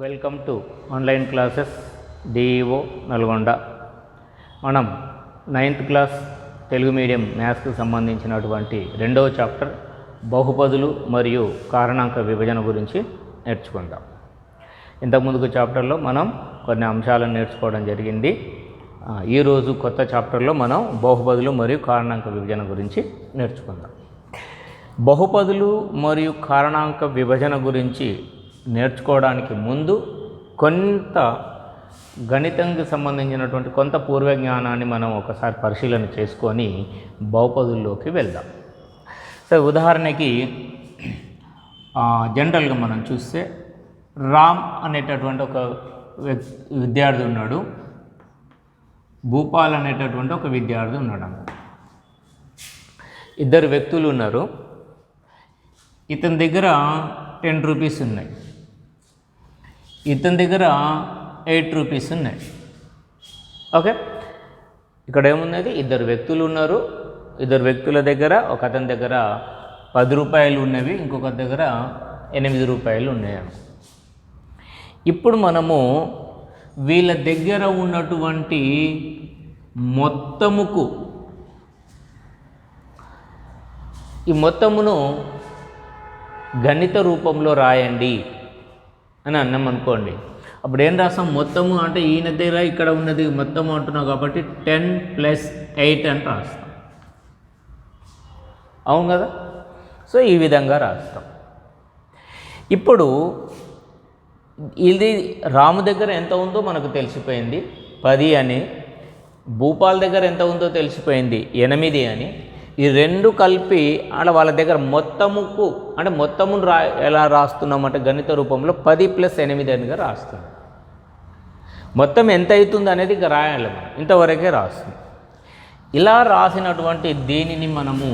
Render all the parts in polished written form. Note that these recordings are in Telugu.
Welcome to online classes DEO Nalgonda. మనం 9th క్లాస్ తెలుగు మీడియం మ్యాథ్స్కి సంబంధించినటువంటి రెండవ చాప్టర్ బహుపదులు మరియు కారణాంక విభజన గురించి నేర్చుకుందాం. ఇంతకుముందుకు చాప్టర్లో మనం కొన్ని అంశాలను నేర్చుకోవడం జరిగింది. ఈరోజు కొత్త చాప్టర్లో మనం బహుపదులు మరియు కారణాంక విభజన గురించి నేర్చుకుందాం. బహుపదులు మరియు కారణాంక విభజన గురించి నేర్చుకోవడానికి ముందు కొంత గణితానికి సంబంధించినటువంటి కొంత పూర్వజ్ఞానాన్ని మనం ఒకసారి పరిశీలన చేసుకొని బహుపదుల్లోకి వెళ్దాం. సో ఉదాహరణకి జనరల్గా మనం చూస్తే రామ్ అనేటటువంటి ఒక విద్యార్థి ఉన్నాడు, భూపాల్ అనేటటువంటి ఒక విద్యార్థి ఉన్నాడు. ఇద్దరు వ్యక్తులు ఉన్నారు. ఇతని దగ్గర 10 రూపీస్ ఉన్నాయి, ఇతని దగ్గర 8 రూపీస్ ఉన్నాయి. ఓకే, ఇక్కడ ఏమున్నది, ఇద్దరు వ్యక్తులు ఉన్నారు. ఇద్దరు వ్యక్తుల దగ్గర ఒక అతని దగ్గర 10 రూపాయలు ఉన్నవి, ఇంకొక దగ్గర 8 రూపాయలు ఉన్నాయి. ఇప్పుడు మనము వీళ్ళ దగ్గర ఉన్నటువంటి మొత్తముకు ఈ మొత్తమును గణిత రూపంలో రాయండి అని అన్నాం అనుకోండి. అప్పుడు ఏం రాస్తాం, మొత్తము అంటే ఈయన దగ్గర ఇక్కడ ఉన్నది మొత్తము అంటున్నాం కాబట్టి 10 + 8 అని రాస్తాం. అవును కదా? సో ఈ విధంగా రాస్తాం. ఇప్పుడు ఇది రాము దగ్గర ఎంత ఉందో మనకు తెలిసిపోయింది 10 అని, భూపాల్ దగ్గర ఎంత ఉందో తెలిసిపోయింది 8 అని. ఈ రెండు కలిపి వాళ్ళ దగ్గర మొత్తముకు అంటే మొత్తమును ఎలా రాస్తున్నామంటే గణిత రూపంలో 10 + 8 అనిగా రాస్తున్నాం. మొత్తం ఎంత అవుతుంది అనేది ఇక రాయాలి, మనం ఇంతవరకే రాస్తుంది. ఇలా రాసినటువంటి దీనిని మనము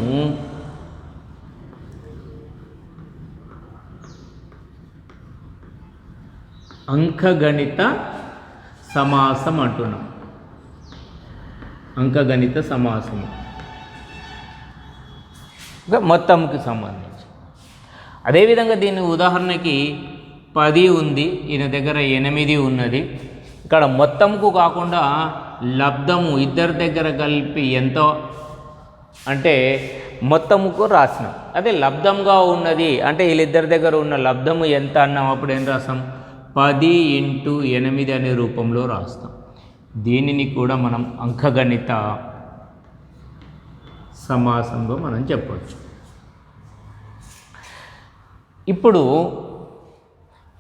అంకగణిత సమాసం అంటున్నాం. అంకగణిత సమాసము మొత్తంకి సంబంధించి. అదేవిధంగా దీని ఉదాహరణకి 10 ఉంది, ఈయన దగ్గర 8 ఉన్నది. ఇక్కడ మొత్తంకు కాకుండా లబ్ధము ఇద్దరి దగ్గర కలిపి ఎంతో అంటే మొత్తముకు రాసినాం. అదే లబ్ధంగా ఉన్నది అంటే వీళ్ళిద్దరి దగ్గర ఉన్న లబ్ధము ఎంత అన్నాం, అప్పుడు ఏం రాస్తాం, 10 × 8 అనే రూపంలో రాస్తాం. దీనిని కూడా మనం అంకగణిత సమాసంగా మనం చెప్పవచ్చు. ఇప్పుడు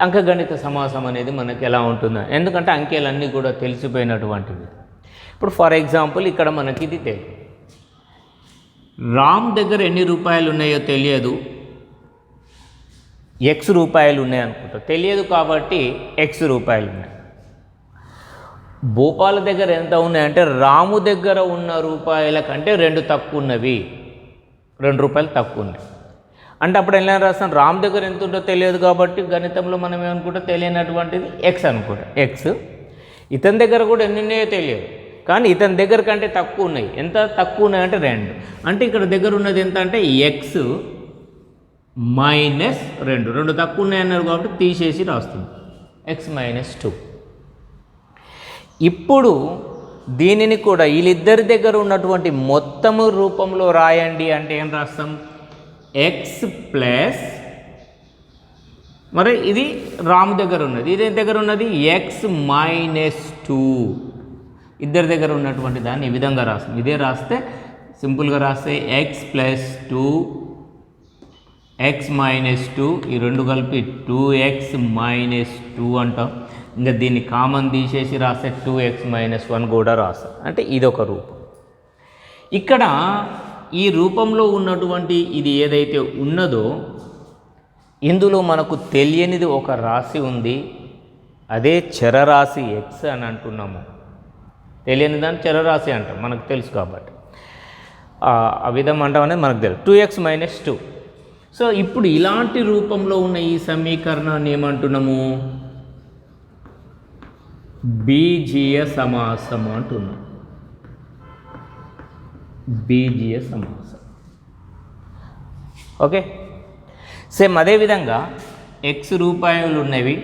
అంకగణిత సమాసం అనేది మనకి ఎలా ఉంటుందో, ఎందుకంటే అంకెలన్నీ కూడా తెలిసిపోయినటువంటివి. ఇప్పుడు ఫర్ ఎగ్జాంపుల్ ఇక్కడ మనకి ఇది తెలియదు, రామ్ దగ్గర ఎన్ని రూపాయలు ఉన్నాయో తెలియదు, X రూపాయలు ఉన్నాయి అనుకుంటా, తెలియదు కాబట్టి X రూపాయలు ఉన్నాయి. భూపాల దగ్గర ఎంత ఉన్నాయంటే రాము దగ్గర ఉన్న రూపాయల కంటే 2 తక్కువ ఉన్నవి, 2 రూపాయలు తక్కువ ఉన్నాయి. అంటే అప్పుడు ఎలా రాస్తాం, రామ్ దగ్గర ఎంత ఉందో తెలియదు కాబట్టి గణితంలో మనం ఏమనుకుంటాం, తెలియనటువంటిది X అనుకుంటాం. X ఇతని దగ్గర కూడా ఎన్ని ఉన్నాయో తెలియదు, కానీ ఇతని దగ్గర కంటే తక్కువ ఉన్నాయి. ఎంత తక్కువ ఉన్నాయంటే 2. అంటే ఇక్కడ దగ్గర ఉన్నది ఎంత అంటే X - 2 తక్కువ ఉన్నాయన్నారు కాబట్టి తీసేసి రాస్తుంది X - 2. ఇప్పుడు దీనిని కూడా వీళ్ళిద్దరి దగ్గర ఉన్నటువంటి మొత్తము రూపంలో రాయండి అంటే ఏం రాస్తాం, X + మరి ఇది రాము దగ్గర ఉన్నది, ఇది దగ్గర ఉన్నది X - 2. ఇద్దరి దగ్గర ఉన్నటువంటి దాన్ని ఈ విధంగా రాస్తాం. ఇదే రాస్తే సింపుల్గా రాస్తే X + 2 X - 2 ఈ రెండు కలిపి 2X - 2 అంటాం. ఇంకా దీన్ని కామన్ తీసేసి రాస్తే 2X - 1 కూడా రాస్తాం. అంటే ఇదొక రూపం. ఇక్కడ ఈ రూపంలో ఉన్నటువంటి ఇది ఏదైతే ఉన్నదో ఇందులో మనకు తెలియనిది ఒక రాశి ఉంది, అదే చరరాశి X అని అంటున్నాము. తెలియని దాన్ని చరరాశి అంటాం, మనకు తెలుసు కాబట్టి ఆ విధం అంటాం అనేది మనకు తెలుసు, 2X - 2. సో ఇప్పుడు ఇలాంటి రూపంలో ఉన్న ఈ సమీకరణాన్ని ఏమంటున్నాము, బీజీయ సమాసం అంటున్నాం. బీజీయ సమాసం. ఓకే, సేమ్ అదేవిధంగా X రూపాయలు ఉన్నవి,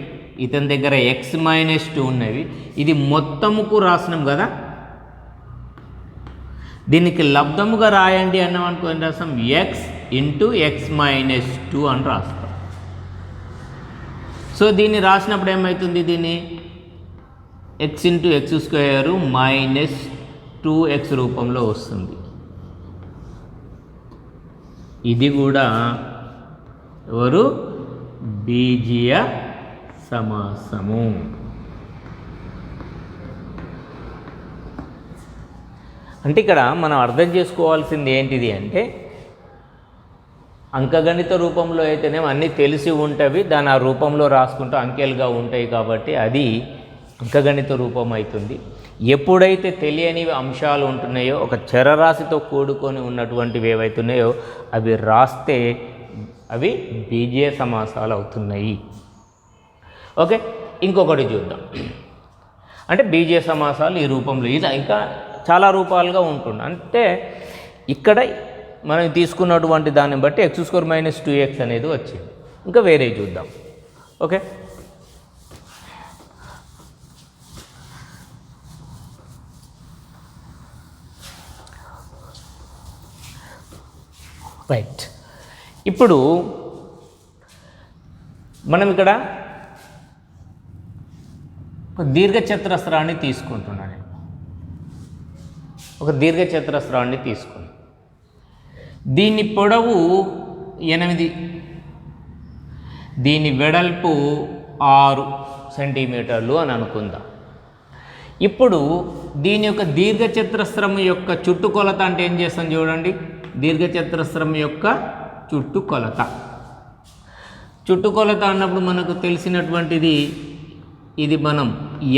ఇతని దగ్గర x-2 ఉన్నవి. ఇది మొత్తముకు రాసినాం కదా, దీనికి లబ్ధముగా రాయండి అన్నాం అనుకో, ఏం రాస్తాం, x ఇంటూ x-2 అని రాస్తాం. సో దీన్ని రాసినప్పుడు ఏమవుతుంది, దీన్ని x into x² minus 2x రూపంలో వస్తుంది. ఇది కూడా ఎవరు, బీజీయ సమాసము. అంటే ఇక్కడ మనం అర్థం చేసుకోవాల్సింది ఏంటిది అంటే, అంకగణిత రూపంలో అయితేనేమో అన్నీ తెలిసి ఉంటవి, దాని ఆ రూపంలో రాసుకుంటూ అంకెలుగా ఉంటాయి కాబట్టి అది అంకగణిత రూపం అవుతుంది. ఎప్పుడైతే తెలియని అంశాలు ఉంటున్నాయో, ఒక చరరాశితో కూడుకొని ఉన్నటువంటివి ఏవైతున్నాయో అవి రాస్తే అవి బీజీయ సమాసాలు అవుతున్నాయి. ఓకే, ఇంకొకటి చూద్దాం. అంటే బీజీయ సమాసాలు ఈ రూపంలో, ఇది ఇంకా చాలా రూపాలుగా ఉంటుంది. అంటే ఇక్కడ మనం తీసుకున్నటువంటి దాన్ని బట్టి x² మైనస్ 2x అనేది వచ్చింది. ఇంకా వేరే చూద్దాం. Okay, right. ఇప్పుడు మనం ఇక్కడ ఒక దీర్ఘచతురస్రాన్ని తీసుకుంటున్నాను. నేను ఒక దీర్ఘచతురస్రాన్ని తీసుకున్నాను. దీని పొడవు 8, దీని వెడల్పు 6 సెంటీమీటర్లు అని అనుకుందాం. ఇప్పుడు దీని యొక్క దీర్ఘచతురస్రం యొక్క చుట్టుకొలత అంటే ఏం చేస్తాం చూడండి. దీర్ఘచతురస్రం యొక్క చుట్టుకొలత అన్నప్పుడు మనకు తెలిసినటువంటిది, ఇది మనం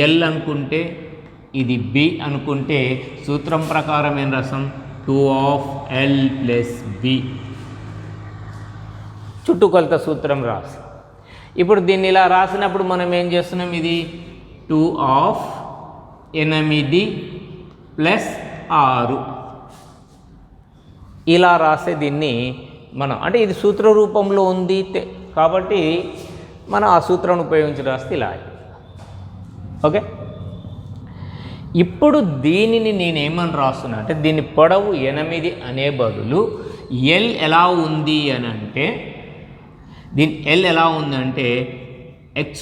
ఎల్ అనుకుంటే, ఇది బి అనుకుంటే, సూత్రం ప్రకారం ఏం రాస్తాం, 2/L + b చుట్టుకొలత సూత్రం రాస్తాం. ఇప్పుడు దీన్ని ఇలా రాసినప్పుడు మనం ఏం చేస్తున్నాం, ఇది 2/8 + 6 ఇలా రాస్తే దీన్ని మనం, అంటే ఇది సూత్ర రూపంలో ఉంది కాబట్టి మనం ఆ సూత్రాన్ని ఉపయోగించి రాస్తే ఇలా. ఓకే, ఇప్పుడు దీనిని నేనేమని రాస్తున్నా అంటే, దీని పొడవు 8 అనే బదులు ఎల్ ఎలా ఉంది అని అంటే, దీని ఎల్ ఎలా ఉందంటే x²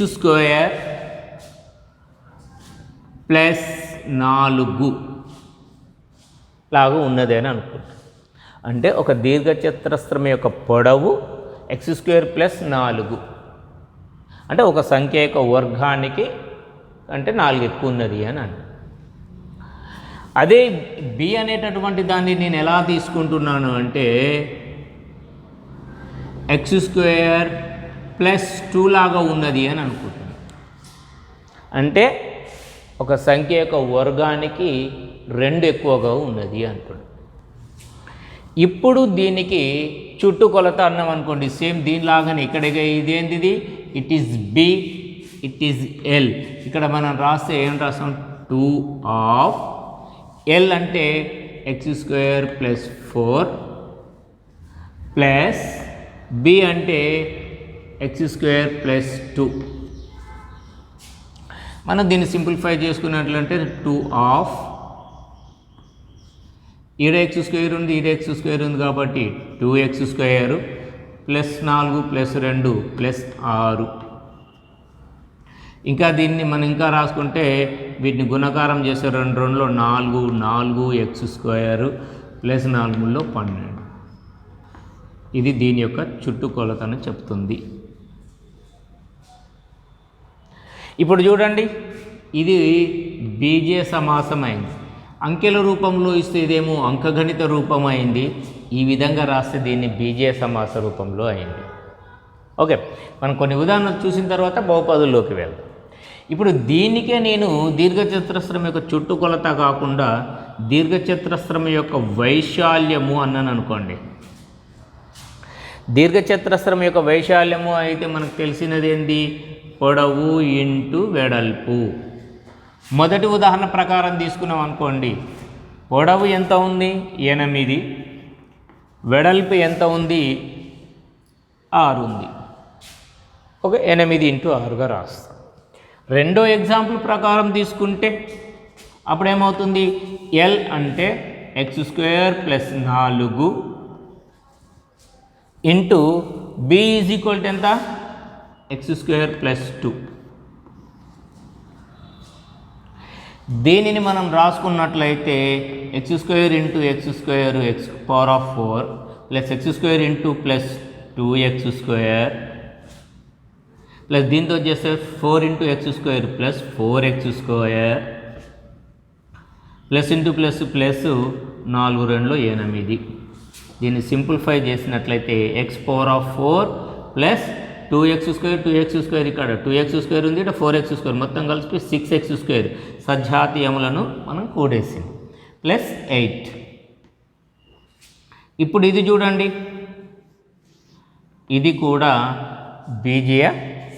+ 4 లాగా ఉన్నది అని అనుకుంటా. అంటే ఒక దీర్ఘచతురస్రం యొక్క పొడవు x² + 4, అంటే ఒక సంఖ్య యొక్క వర్గానికి అంటే 4 ఎక్కువ ఉన్నది అని అంటే. అదే బి అనేటటువంటి దాన్ని నేను ఎలా తీసుకుంటున్నాను అంటే, x² + 2 లాగా ఉన్నది అని అనుకుంటున్నాను. అంటే ఒక సంఖ్య యొక్క వర్గానికి 2 ఎక్కువగా ఉన్నది అనుకోండి. ఇప్పుడు దీనికి చుట్టుకొలత అన్నాం అనుకోండి, సేమ్ దీనిలాగానే ఇక్కడ ఇదేంటిది, it is B, it is L. ఇక్కడ మనం రాస్తే ఏం రాస్తాం, 2/L అంటే x² + 4 ప్లస్ b అంటే x² + 2. మనం దీన్ని సింప్లిఫై చేసుకున్నట్లంటే 2/, ఈడ x² ఉంది, ఈడ x² ఉంది కాబట్టి 2x² + 4 + 2 + 6. ఇంకా దీన్ని మనం ఇంకా రాసుకుంటే వీటిని గుణకారం చేసే 2 2లో 4, 4x² + 4 12. ఇది దీని యొక్క చుట్టుకొలతను చెప్తుంది. ఇప్పుడు చూడండి, ఇది బీజీయ సమాసం అయింది. అంకెల రూపంలో ఇస్తే ఇదేమో అంకగణిత రూపం అయింది. ఈ విధంగా రాస్తే దీన్ని బీజీయ సమాస రూపంలో అయింది. ఓకే, మనం కొన్ని ఉదాహరణలు చూసిన తర్వాత బహుపదుల్లోకి వెళ్దాం. ఇప్పుడు దీనికే నేను దీర్ఘచతురస్రం యొక్క చుట్టుకొలత కాకుండా దీర్ఘచతురస్రం యొక్క వైశాల్యము అన్నాను అనుకోండి. దీర్ఘచతురస్రం యొక్క వైశాల్యము అయితే మనకు తెలిసినది ఏంది, పొడవు ఇంటూ వెడల్పు. మొదటి ఉదాహరణ ప్రకారం తీసుకున్నాం అనుకోండి, పొడవు ఎంత ఉంది, 8, వెడల్పు ఎంత ఉంది, 6 ఉంది. ఓకే, 8 × 6గా రాస్తాం. రెండో ఎగ్జాంపుల్ ప్రకారం తీసుకుంటే అప్పుడేమవుతుంది, ఎల్ అంటే x² + 4 ఇంటూ b = ఎంత, x² + 2. దీనిని మనం రాసుకున్నట్లయితే x² × x² x⁴ plus x² + 2x² plus దీంతో చేస్తే 4 × x² + 4x² plus into plus plus 4 2 8. దీన్ని సింప్లిఫై చేసినట్లయితే x⁴ ప్లస్ 2x² ఇక్కడ 2x² ఉంది, ఇక్కడ 4x², మొత్తం కలిపి 6x². సజాతీయములను మనం కూడేసింది ప్లస్ 8. ఇప్పుడు ఇది చూడండి, ఇది కూడా బీజీయ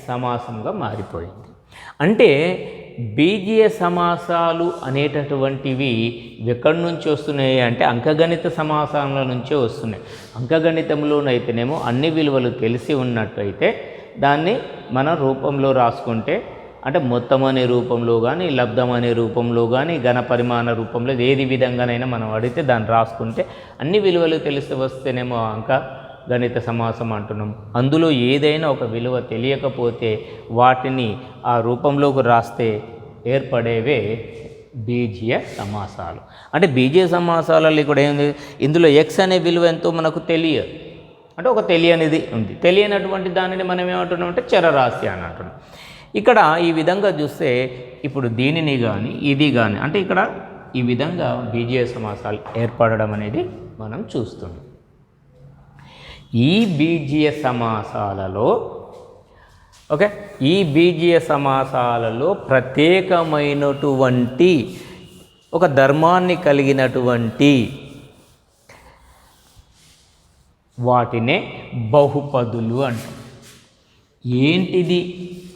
సమాసంగా మారిపోయింది. అంటే బీజీయ సమాసాలు అనేటటువంటివి ఎక్కడి నుంచి వస్తున్నాయి అంటే అంకగణిత సమాసాల నుంచే వస్తున్నాయి. అంకగణితంలోనైతేనేమో అన్ని విలువలు తెలిసి ఉన్నట్టయితే దాన్ని మన రూపంలో రాసుకుంటే, అంటే మొత్తం అనే రూపంలో కానీ, లబ్ధం అనే రూపంలో కానీ, ఘన పరిమాణ రూపంలో ఏది విధంగానైనా మనం అడిగితే దాన్ని రాసుకుంటే అన్ని విలువలు తెలిసి వస్తేనేమో అంకగణిత సమాసం అంటున్నాం. అందులో ఏదైనా ఒక విలువ తెలియకపోతే వాటిని ఆ రూపంలోకి రాస్తే ఏర్పడేవే బీజీయ సమాసాలు. అంటే బీజీయ సమాసాలలో ఇక్కడ ఏంది, ఇందులో ఎక్స్ అనే విలువ ఎంతో మనకు తెలియదు, అంటే ఒక తెలియనిది ఉంది. తెలియనటువంటి దానిని మనం ఏమంటున్నాం అంటే చరరాశి అని అంటున్నాం. ఇక్కడ ఈ విధంగా చూస్తే ఇప్పుడు దీనిని కానీ ఇది కానీ, అంటే ఇక్కడ ఈ విధంగా బీజీయ సమాసాలు ఏర్పడడం అనేది మనం చూస్తున్నాం. ఈ బీజీయ సమాసాలలో ఈ బీజీయ సమాసాలలో ప్రత్యేకమైనటువంటి ఒక ధర్మాన్ని కలిగినటువంటి వాటినే బహుపదులు అంటాం. ఏంటిది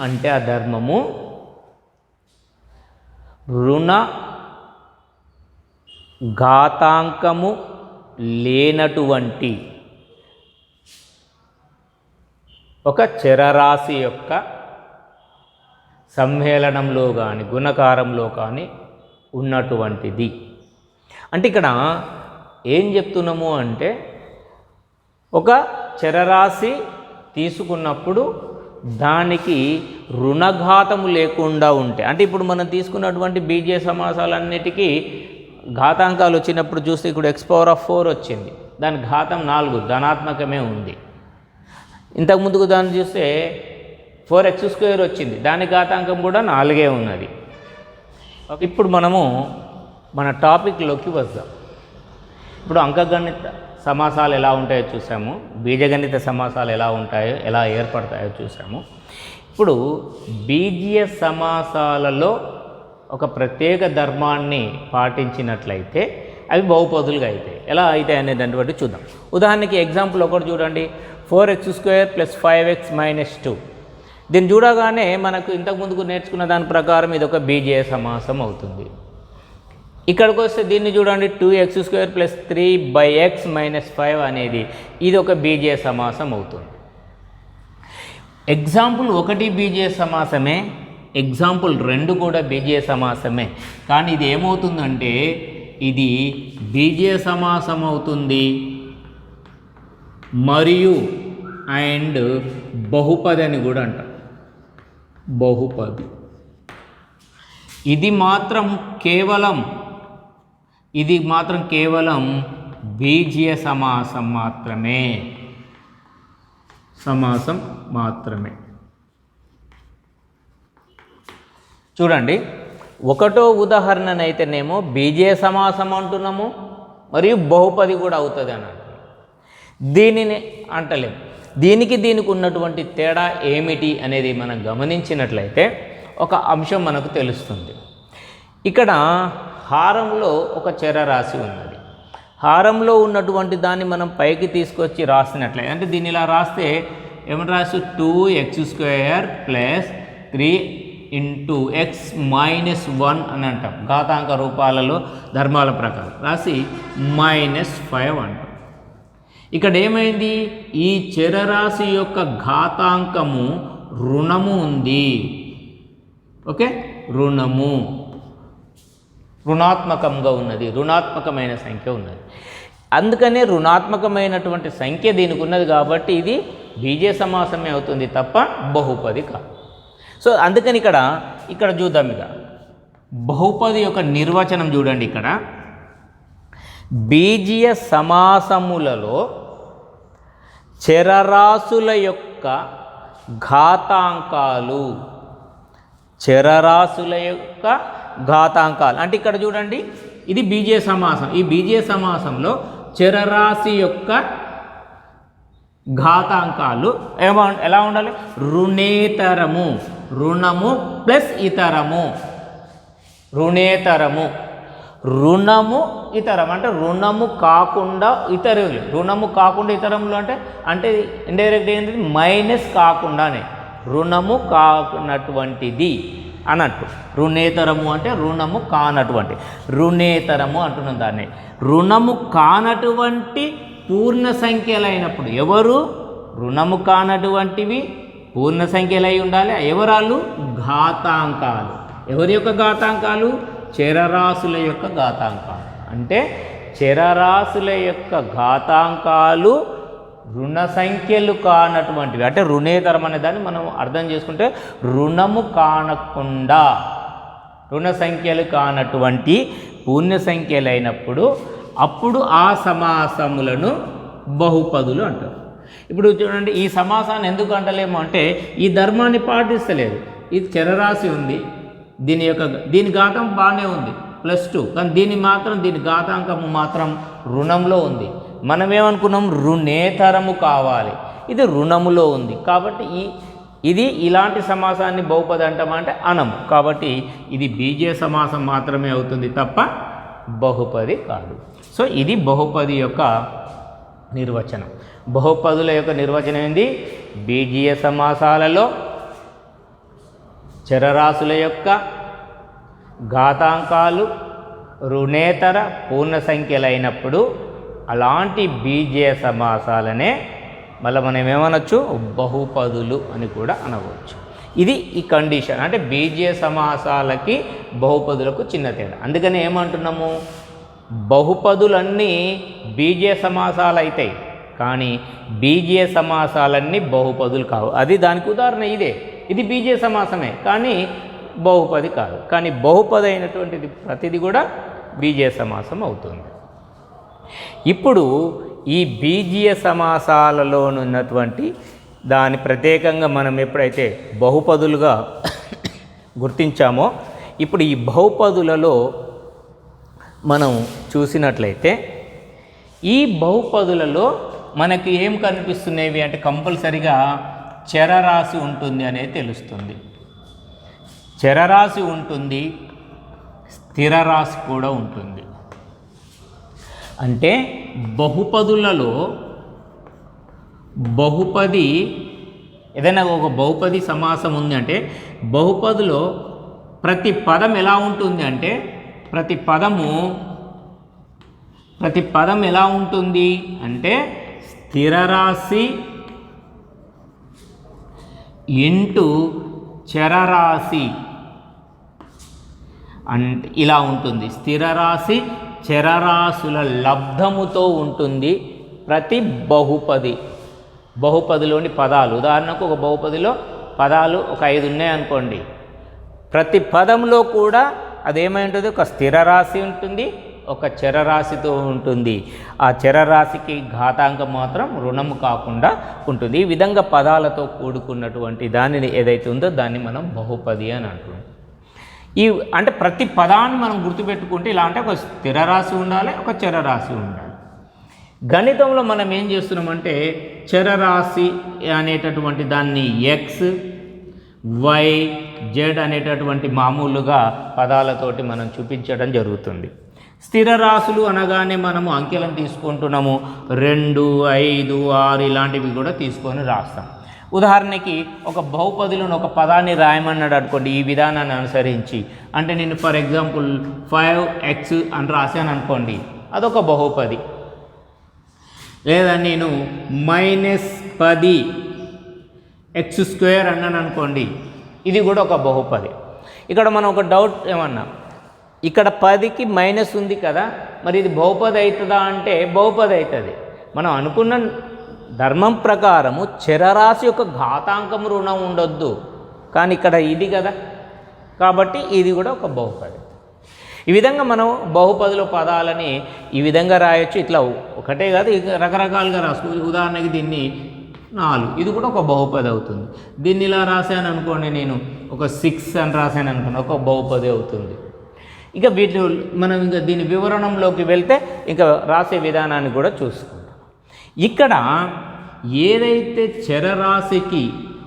అంటే ఆ ధర్మము రుణ ఘాతాంకము లేనటువంటి ఒక చరరాశి యొక్క సమ్మేళనంలో కానీ గుణకారంలో కానీ ఉన్నటువంటిది. అంటే ఇక్కడ ఏం చెప్తున్నాము అంటే ఒక చరరాశి తీసుకున్నప్పుడు దానికి రుణఘాతము లేకుండా ఉంటే, అంటే ఇప్పుడు మనం తీసుకున్నటువంటి బీజీయ సమాసాలన్నిటికీ ఘాతాంకాలు వచ్చినప్పుడు చూస్తే ఇప్పుడు x⁴ వచ్చింది, దాని ఘాతం 4 ధనాత్మకమే ఉంది. ఇంతకుముందుకు దాన్ని చూస్తే 4x² వచ్చింది, దాని ఘాతాంకం కూడా 4 ఉన్నది. ఇప్పుడు మనము మన టాపిక్లోకి వద్దాం. ఇప్పుడు అంకగణిత సమాసాలు ఎలా ఉంటాయో చూసాము, బీజగణిత సమాసాలు ఎలా ఉంటాయో, ఎలా ఏర్పడతాయో చూసాము. ఇప్పుడు బీజీయ సమాసాలలో ఒక ప్రత్యేక ధర్మాన్ని పాటించినట్లయితే అవి బహుపదులుగా అవుతాయి. ఎలా అవుతాయి అనేటటువంటి చూద్దాం. ఉదాహరణకి ఎగ్జాంపుల్ ఒకటి చూడండి, 4x² + 5x - 2. దీన్ని చూడగానే మనకు ఇంతకుముందుకు నేర్చుకున్న దాని ప్రకారం ఇది ఒక బీజీయ సమాసం అవుతుంది. ఇక్కడికి వస్తే దీన్ని చూడండి, 2x² + 3/x - 5 అనేది ఇది ఒక బీజీయ సమాసం అవుతుంది. ఎగ్జాంపుల్ 1 బీజీయ సమాసమే, ఎగ్జాంపుల్ 2 కూడా బీజీయ సమాసమే. కానీ ఇది ఏమవుతుందంటే ఇది బీజీయ సమాసం అవుతుంది మరియు అండ్ బహుపది అని కూడా అంటాం. బహుపది ఇది మాత్రం కేవలం బీజీయ సమాసం మాత్రమే. చూడండి, ఒకటో ఉదాహరణనైతేనేమో బీజీయ సమాసం అంటున్నాము మరియు బహుపది కూడా అవుతుంది అని అంటున్నాం. దీనిని అంటలేము. దీనికి ఉన్నటువంటి తేడా ఏమిటి అనేది మనం గమనించినట్లయితే ఒక అంశం మనకు తెలుస్తుంది. ఇక్కడ హారంలో ఒక చరరాశి ఉన్నది. హారంలో ఉన్నటువంటి దాన్ని మనం పైకి తీసుకొచ్చి రాసినట్లయితే, అంటే దీన్ని ఇలా రాస్తే ఏమని రాసి 2x² + 3 × x - 1 అని అంటాం. ఘాతాంక రూపాలలో ధర్మాల ప్రకారం రాసి -5 అంటాం. ఇక్కడ ఏమైంది, ఈ చరరాశి యొక్క ఘాతాంకము రుణము ఉంది. ఓకే, రుణము, రుణాత్మకంగా ఉన్నది, రుణాత్మకమైన సంఖ్య ఉన్నది. అందుకనే రుణాత్మకమైనటువంటి సంఖ్య దీనికి ఉన్నది కాబట్టి ఇది బీజీయ సమాసమే అవుతుంది తప్ప బహుపది కాదు. సో అందుకని ఇక్కడ చూద్దాం. ఇక బహుపది యొక్క నిర్వచనం చూడండి. ఇక్కడ బీజీయ సమాసములలో చరరాశుల యొక్క ఘాతాంకాలు, చరరాశుల యొక్క ఘాతాంకాలు అంటే ఇక్కడ చూడండి, ఇది బీజీయ సమాసం. ఈ బీజీయ సమాసంలో చరరాశి యొక్క ఘాతాంకాలు ఎలా ఉండాలి? రుణేతరము, రుణము ప్లస్ ఇతరము, రుణేతరము, రుణము ఇతరం అంటే రుణము కాకుండా ఇతరులు, రుణము కాకుండా ఇతరములు అంటే ఇండైరెక్ట్ ఏంటి? మైనస్ కాకుండానే రుణము కానటువంటిది అన్నట్టు. రుణేతరము అంటే రుణము కానటువంటి, రుణేతరము అంటున్నాం దాన్ని. రుణము కానటువంటి పూర్ణ సంఖ్యలైనప్పుడు ఎవరు? రుణము కానటువంటివి పూర్ణ సంఖ్యలు అయి ఉండాలి. ఎవరాలు? ఘాతాంకాలు. ఎవరి యొక్క ఘాతాంకాలు? చరరాశుల యొక్క ఘాతాంకాలు. అంటే చరరాశుల యొక్క ఘాతాంకాలు రుణ సంఖ్యలు కానటువంటివి అంటే రుణేతరం అనే దాన్ని మనం అర్థం చేసుకుంటే రుణము కానకుండా, రుణ సంఖ్యలు కానటువంటి పూర్ణ సంఖ్యలు అయినప్పుడు అప్పుడు ఆ సమాసములను బహుపదులు అంటారు. ఇప్పుడు చూడండి, ఈ సమాసాన్ని ఎందుకు అంటలేము అంటే ఈ ధర్మాన్ని పాటిస్తలేదు. ఇది చరరాశి ఉంది, దీని ఘాతం బాగానే ఉంది +2, కానీ దీని ఘాతాంకము మాత్రం రుణంలో ఉంది. మనం ఏమనుకున్నాం? రుణేతరము కావాలి, ఇది రుణములో ఉంది కాబట్టి ఇది ఇలాంటి సమాసాన్ని బహుపది అంటామంటే అనము. కాబట్టి ఇది బీజీయ సమాసం మాత్రమే అవుతుంది తప్ప బహుపది కాదు. సో ఇది బహుపది యొక్క నిర్వచనం. బహుపదుల యొక్క నిర్వచనం ఏంది? బీజీయ సమాసాలలో చరరాశుల యొక్క ఘాతాంకాలు రుణేతర పూర్ణ సంఖ్యలైనప్పుడు అలాంటి బీజీయ సమాసాలనే మళ్ళీ మనం ఏమనొచ్చు? బహుపదులు అని కూడా అనవచ్చు. ఇది ఈ కండిషన్. అంటే బీజీయ సమాసాలకి బహుపదులకు చిన్న తేడా. అందుకని ఏమంటున్నాము? బహుపదులన్నీ బీజీయ సమాసాలు అవుతాయి, కానీ బీజీయ సమాసాలన్నీ బహుపదులు కావు. అది దానికి ఉదాహరణ ఇదే. ఇది బీజీయ సమాసమే కానీ బహుపది కాదు. కానీ బహుపది అయినటువంటిది ప్రతిది కూడా బీజీయ సమాసం అవుతుంది. ఇప్పుడు ఈ బీజీయ సమాసాలలోనున్నటువంటి దాని ప్రత్యేకంగా మనం ఎప్పుడైతే బహుపదులుగా గుర్తించామో, ఇప్పుడు ఈ బహుపదులలో మనం చూసినట్లయితే ఈ బహుపదులలో మనకి ఏం కనిపిస్తున్నాయి అంటే కంపల్సరిగా చరరాశి ఉంటుంది అనేది తెలుస్తుంది. చరరాశి ఉంటుంది, స్థిర రాశి కూడా ఉంటుంది. అంటే బహుపదులలో బహుపది ఏదైనా ఒక బహుపది సమాసం ఉంది అంటే బహుపదిలో ప్రతి పదం ఎలా ఉంటుంది అంటే ప్రతి పదం ఎలా ఉంటుంది అంటే స్థిరరాశి ఇంటూ చరరాశి అంటే ఇలా ఉంటుంది. స్థిరరాశి చరరాశుల లబ్ధముతో ఉంటుంది ప్రతి బహుపదిలోని పదాలు. ఉదాహరణకు ఒక బహుపదిలో పదాలు ఒక 5 ఉన్నాయనుకోండి, ప్రతి పదంలో కూడా అదేమై ఉంటుంది? ఒక స్థిరరాశి ఉంటుంది, ఒక చరరాశితో ఉంటుంది. ఆ చరరాశికి ఘాతాంకం మాత్రం రుణము కాకుండా ఉంటుంది. ఈ విధంగా పదాలతో కూడుకున్నటువంటి దానిని ఏదైతే ఉందో దాన్ని మనం బహుపది అని అంటున్నాం. అంటే ప్రతి పదాన్ని మనం గుర్తుపెట్టుకుంటే ఇలా అంటే ఒక స్థిరరాశి ఉండాలి, ఒక చరరాశి ఉండాలి. గణితంలో మనం ఏం చేస్తున్నామంటే చరరాశి అనేటటువంటి దాన్ని ఎక్స్ వై జెడ్ అనేటటువంటి మామూలుగా పదాలతోటి మనం చూపించడం జరుగుతుంది. స్థిర రాశులు అనగానే మనము అంకెలను తీసుకుంటున్నాము, 2, 5, 6 ఇలాంటివి కూడా తీసుకొని రాస్తాం. ఉదాహరణకి ఒక బహుపదిలోని ఒక పదాన్ని రాయమన్నాడు అనుకోండి, ఈ విధానాన్ని అనుసరించి. అంటే నేను ఫర్ ఎగ్జాంపుల్ 5x అని రాశాను అనుకోండి, అదొక బహుపది. లేదా నేను -10x² అన్నాను అనుకోండి, ఇది కూడా ఒక బహుపది. ఇక్కడ మనం ఒక డౌట్ ఏమన్నా, ఇక్కడ 10కి మైనస్ ఉంది కదా, మరి ఇది బహుపది అవుతుందా అంటే బహుపది అవుతుంది. మనం అనుకున్న ధర్మం ప్రకారము చరరాశి యొక్క ఘాతాంకం రుణం ఉండొద్దు, కానీ ఇక్కడ ఇది కదా, కాబట్టి ఇది కూడా ఒక బహుపది. ఈ విధంగా మనం బహుపదిలో పదాలని ఈ విధంగా రాయొచ్చు. ఇట్లా ఒకటే కాదు, రకరకాలుగా రాసుకో. ఉదాహరణకి దీన్ని 4, ఇది కూడా ఒక బహుపది అవుతుంది. దీన్ని ఇలా రాశాను అనుకోండి, నేను ఒక 6 అని రాశాను అనుకోండి, ఒక బహుపది అవుతుంది. ఇక వీటి మనం ఇంకా దీని వివరణంలోకి వెళ్తే ఇంకా రాసే విధానాన్ని కూడా చూసుకుంటాం. ఇక్కడ ఏదైతే చరరాశికి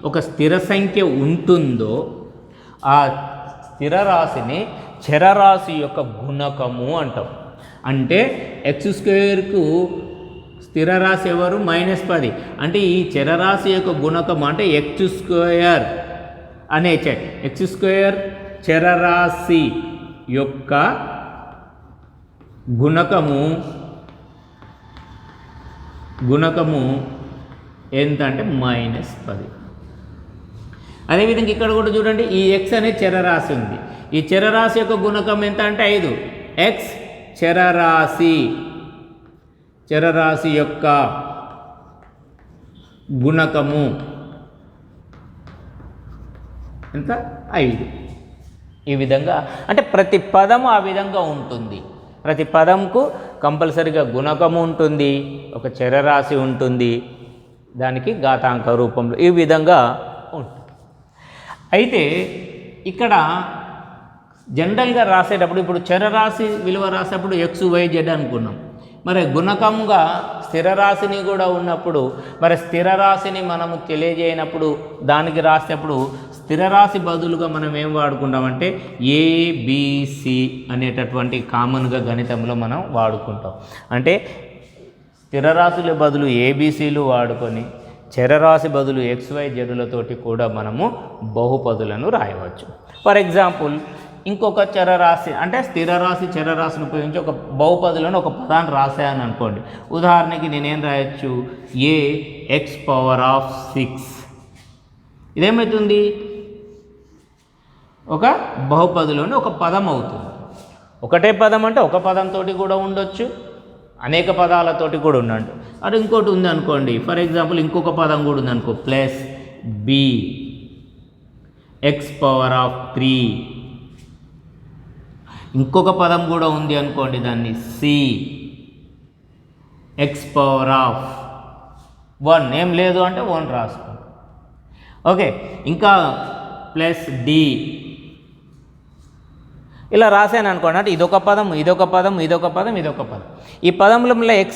ఒక స్థిర సంఖ్య ఉంటుందో ఆ స్థిర రాశిని చరరాశి యొక్క గుణకము అంటాం. అంటే x² స్థిర రాశి ఎవరు? -10. అంటే ఈ చరరాశి యొక్క గుణకం అంటే x² అనే x² చరరాశి యొక్క గుణకము ఎంత అంటే -10. అదేవిధంగా ఇక్కడ కూడా చూడండి, ఈ x అనే చరరాశి ఉంది. ఈ చరరాశి యొక్క గుణకం ఎంత అంటే 5. x చరరాశి యొక్క గుణకము ఎంత? 5. ఈ విధంగా అంటే ప్రతి పదము ఆ విధంగా ఉంటుంది. ప్రతి పదంకు కంపల్సరిగా గుణకము ఉంటుంది, ఒక చరరాశి ఉంటుంది, దానికి ఘాతాంక రూపంలో ఈ విధంగా ఉంటుంది. అయితే ఇక్కడ జనరల్గా రాసేటప్పుడు ఇప్పుడు చరరాశి విలువ రాసేటప్పుడు XYZ అనుకున్నాం. మరి గుణకంగా స్థిరరాశిని కూడా ఉన్నప్పుడు మరి స్థిరరాశిని మనము తెలియజేయనప్పుడు దానికి రాసేటప్పుడు స్థిరరాశి బదులుగా మనం ఏం వాడుకుంటామంటే ABC అనేటటువంటి కామన్గా గణితంలో మనం వాడుకుంటాం. అంటే స్థిరరాశుల బదులు ABCలు వాడుకొని చరరాశి బదులు XYZలతోటి కూడా మనము బహుపదులను రాయవచ్చు. ఫర్ ఎగ్జాంపుల్ ఇంకొక చరరాశి అంటే స్థిరరాశి చరరాశిని ఉపయోగించి ఒక బహుపదులను ఒక పదాన్ని రాశాను అనుకోండి. ఉదాహరణకి నేనేం రాయొచ్చు? AX⁻6. ఇదేమవుతుంది? ఒక బహుపదిలోని ఒక పదం అవుతుంది. ఒకటే పదం అంటే ఒక పదంతో కూడా ఉండొచ్చు, అనేక పదాలతోటి కూడా ఉండండి. అది ఇంకోటి ఉంది అనుకోండి, ఫర్ ఎగ్జాంపుల్ ఇంకొక పదం కూడా ఉంది అనుకో, +B X⁻3. ఇంకొక పదం కూడా ఉంది అనుకోండి, దాన్ని C X⁻1. ఏం లేదు అంటే 1 రాసుకోండి. ఓకే, ఇంకా +D ఇలా రాశాను అనుకోండి. అంటే ఇదొక పదం, ఇదొక పదం, ఇదొక పదం, ఇదొక పదం. ఈ పదంలో మళ్ళీ X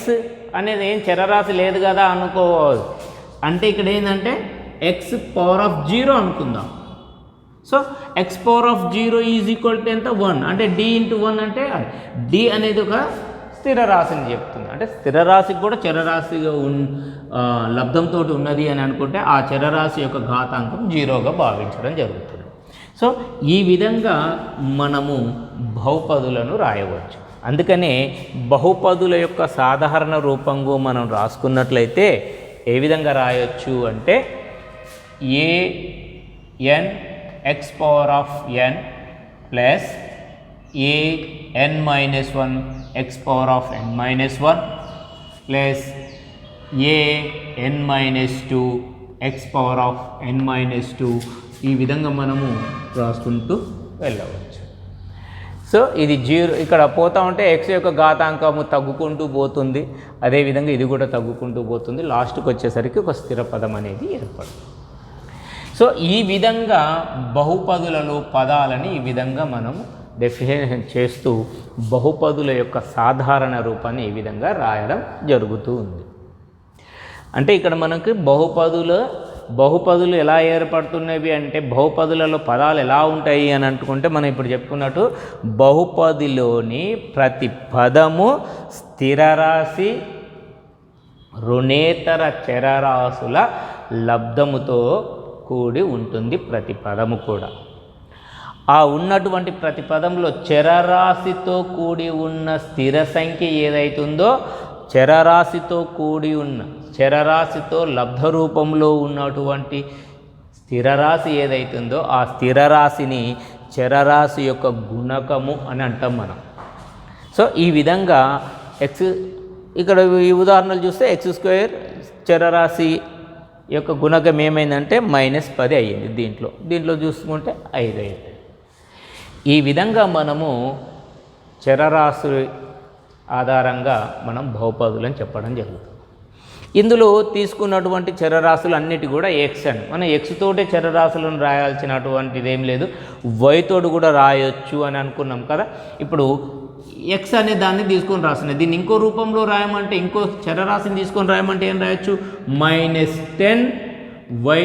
అనేది ఏం చరరాశి లేదు కదా అనుకోవాలి. అంటే ఇక్కడ ఏంటంటే X⁻0 అనుకుందాం. So X⁻0 is equal to ఎంత? 1. అంటే D × 1 అంటే D అనేది ఒక స్థిర రాశిని చెప్తుంది. అంటే స్థిర రాశికి కూడా చరరాశిగా లబ్ధంతో ఉన్నది అని అనుకుంటే ఆ చరరాశి యొక్క ఘాతాంకం 0గా భావించడం జరుగుతుంది. సో ఈ విధంగా మనము బహుపదులను రాయవచ్చు. అందుకనే బహుపదుల యొక్క సాధారణ రూపంగా మనం రాసుకున్నట్లయితే ఏ విధంగా రాయొచ్చు అంటే AN X⁻n plus AN-1 X⁻n-1 plus AN-2 X⁻n-2 ఈ విధంగా మనము రాసుకుంటూ వెళ్ళవచ్చు. సో ఇది 0 ఇక్కడ పోతా ఉంటే x యొక్క ఘాతాంకము తగ్గుకుంటూ పోతుంది, అదేవిధంగా ఇది కూడా తగ్గుకుంటూ పోతుంది. లాస్ట్కి వచ్చేసరికి ఒక స్థిర పదం అనేది ఏర్పడుతుంది. సో ఈ విధంగా బహుపదులలో పదాలని ఈ విధంగా మనము డెఫినేషన్ చేస్తూ బహుపదుల యొక్క సాధారణ రూపాన్ని ఈ విధంగా రాయడం జరుగుతూ ఉంది. అంటే ఇక్కడ మనకి బహుపదులు ఎలా ఏర్పడుతున్నవి అంటే బహుపదులలో పదాలు ఎలా ఉంటాయి అని అనుకుంటే మనం ఇప్పుడు చెప్పుకున్నట్టు బహుపదిలోని ప్రతి పదము స్థిరరాశి రుణేతర చరరాశుల లబ్ధముతో కూడి ఉంటుంది. ప్రతి పదము కూడా ఆ ఉన్నటువంటి ప్రతి పదంలో చరరాశితో కూడి ఉన్న స్థిర సంఖ్య ఏదైతుందో చరరాశితో లబ్ధ రూపంలో ఉన్నటువంటి స్థిరరాశి ఏదైతుందో ఆ స్థిరరాశిని చరరాశి యొక్క గుణకము అని అంటాం మనం. సో ఈ విధంగా ఎక్స్ ఇక్కడ ఈ ఉదాహరణలు చూస్తే x² చరరాశి యొక్క గుణకం ఏమైందంటే -10 అయ్యింది. దీంట్లో చూసుకుంటే 5 అయింది. ఈ విధంగా మనము చరరాశి ఆధారంగా మనం బహుపదులని చెప్పడం జరుగుతుంది. ఇందులో తీసుకున్నటువంటి చరరాశులు అన్నిటి కూడా ఎక్స్ అని, మనం ఎక్స్ తోటే చరరాశులను రాయాల్సినటువంటిది ఏం లేదు, వై తోడు కూడా రాయొచ్చు అని అనుకున్నాం కదా. ఇప్పుడు ఎక్స్ అనే దాన్ని తీసుకొని రాస్తున్నాయి, దీన్ని ఇంకో రూపంలో రాయమంటే, ఇంకో చరరాశిని తీసుకొని రాయమంటే ఏం రాయొచ్చు, -10 y²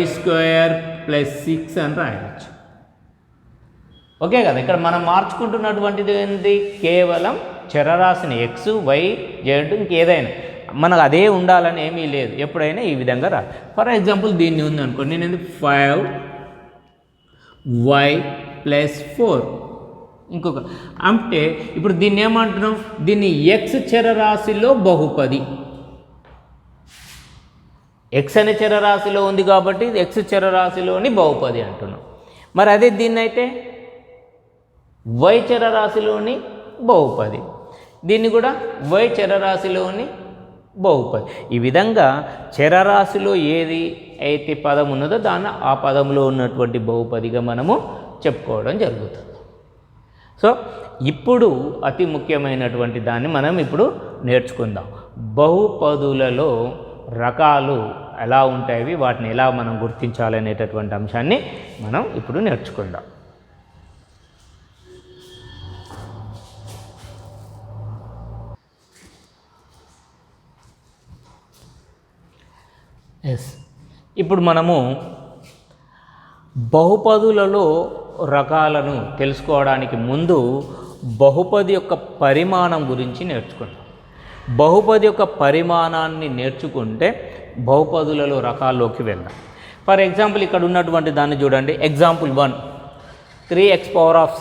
+ 6 అని రాయవచ్చు. ఓకే కదా. ఇక్కడ మనం మార్చుకుంటున్నటువంటిది ఏంటి, కేవలం చరరాశిని ఎక్స్, వై, జెడ్ ఇంకేదైనా మనకు అదే ఉండాలని ఏమీ లేదు, ఎప్పుడైనా ఈ విధంగా రా. ఫర్ ఎగ్జాంపుల్ దీన్ని ఉందనుకోండి, నేను 5y + 4 ఇంకొక అంటే ఇప్పుడు దీన్ని ఏమంటున్నాం, దీన్ని ఎక్స్ చరరాశిలో బహుపది, ఎక్స్ అనే చరరాశిలో ఉంది కాబట్టి ఎక్స్ చరరాశిలోని బహుపది అంటున్నాం. మరి అదే దీన్ని అయితే వై చరరాశిలోని బహుపది, దీన్ని కూడా వై చరరాశిలోని బహుపది. ఈ విధంగా చరరాశిలో ఏది అయితే పదం ఉన్నదో దాన్ని ఆ పదంలో ఉన్నటువంటి బహుపదిగా మనము చెప్పుకోవడం జరుగుతుంది. సో ఇప్పుడు అతి ముఖ్యమైనటువంటి దాన్ని మనం ఇప్పుడు నేర్చుకుందాం. బహుపదులలో రకాలు ఎలా ఉంటాయి, వాటిని ఎలా మనం గుర్తించాలనేటటువంటి అంశాన్ని మనం ఇప్పుడు నేర్చుకుందాం. ఇప్పుడు మనము బహుపదులలో రకాలను తెలుసుకోవడానికి ముందు బహుపది యొక్క పరిమాణం గురించి నేర్చుకుందాం. బహుపది యొక్క పరిమాణాన్ని నేర్చుకుంటే బహుపదులలో రకాల్లోకి వెళ్దాం. ఫర్ ఎగ్జాంపుల్ ఇక్కడ ఉన్నటువంటి దాన్ని చూడండి. ఎగ్జాంపుల్ 1 3x⁶ +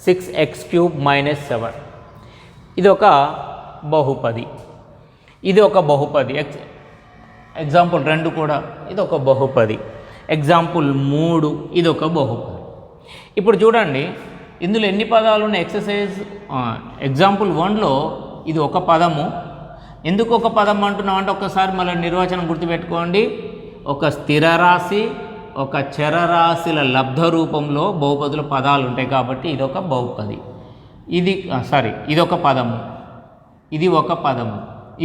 6x³ - 7 ఇది ఒక బహుపది, ఇది ఒక బహుపది. ఎగ్జాంపుల్ 2 కూడా ఇది ఒక బహుపది. ఎగ్జాంపుల్ 3 ఇది ఒక బహుపది. ఇప్పుడు చూడండి ఇందులో ఎన్ని పదాలు ఉన్నాయి. ఎగ్జాంపుల్ 1లో ఇది ఒక పదము. ఎందుకు ఒక పదం అంటున్నాం అంటే ఒక్కసారి మళ్ళీ నిర్వచనం గుర్తుపెట్టుకోండి. ఒక స్థిర రాశి, ఒక చరరాశిల లబ్ధ రూపంలో బహుపదుల పదాలు ఉంటాయి కాబట్టి ఇది ఒక బహుపది. ఇది ఒక పదము, ఇది ఒక పదము,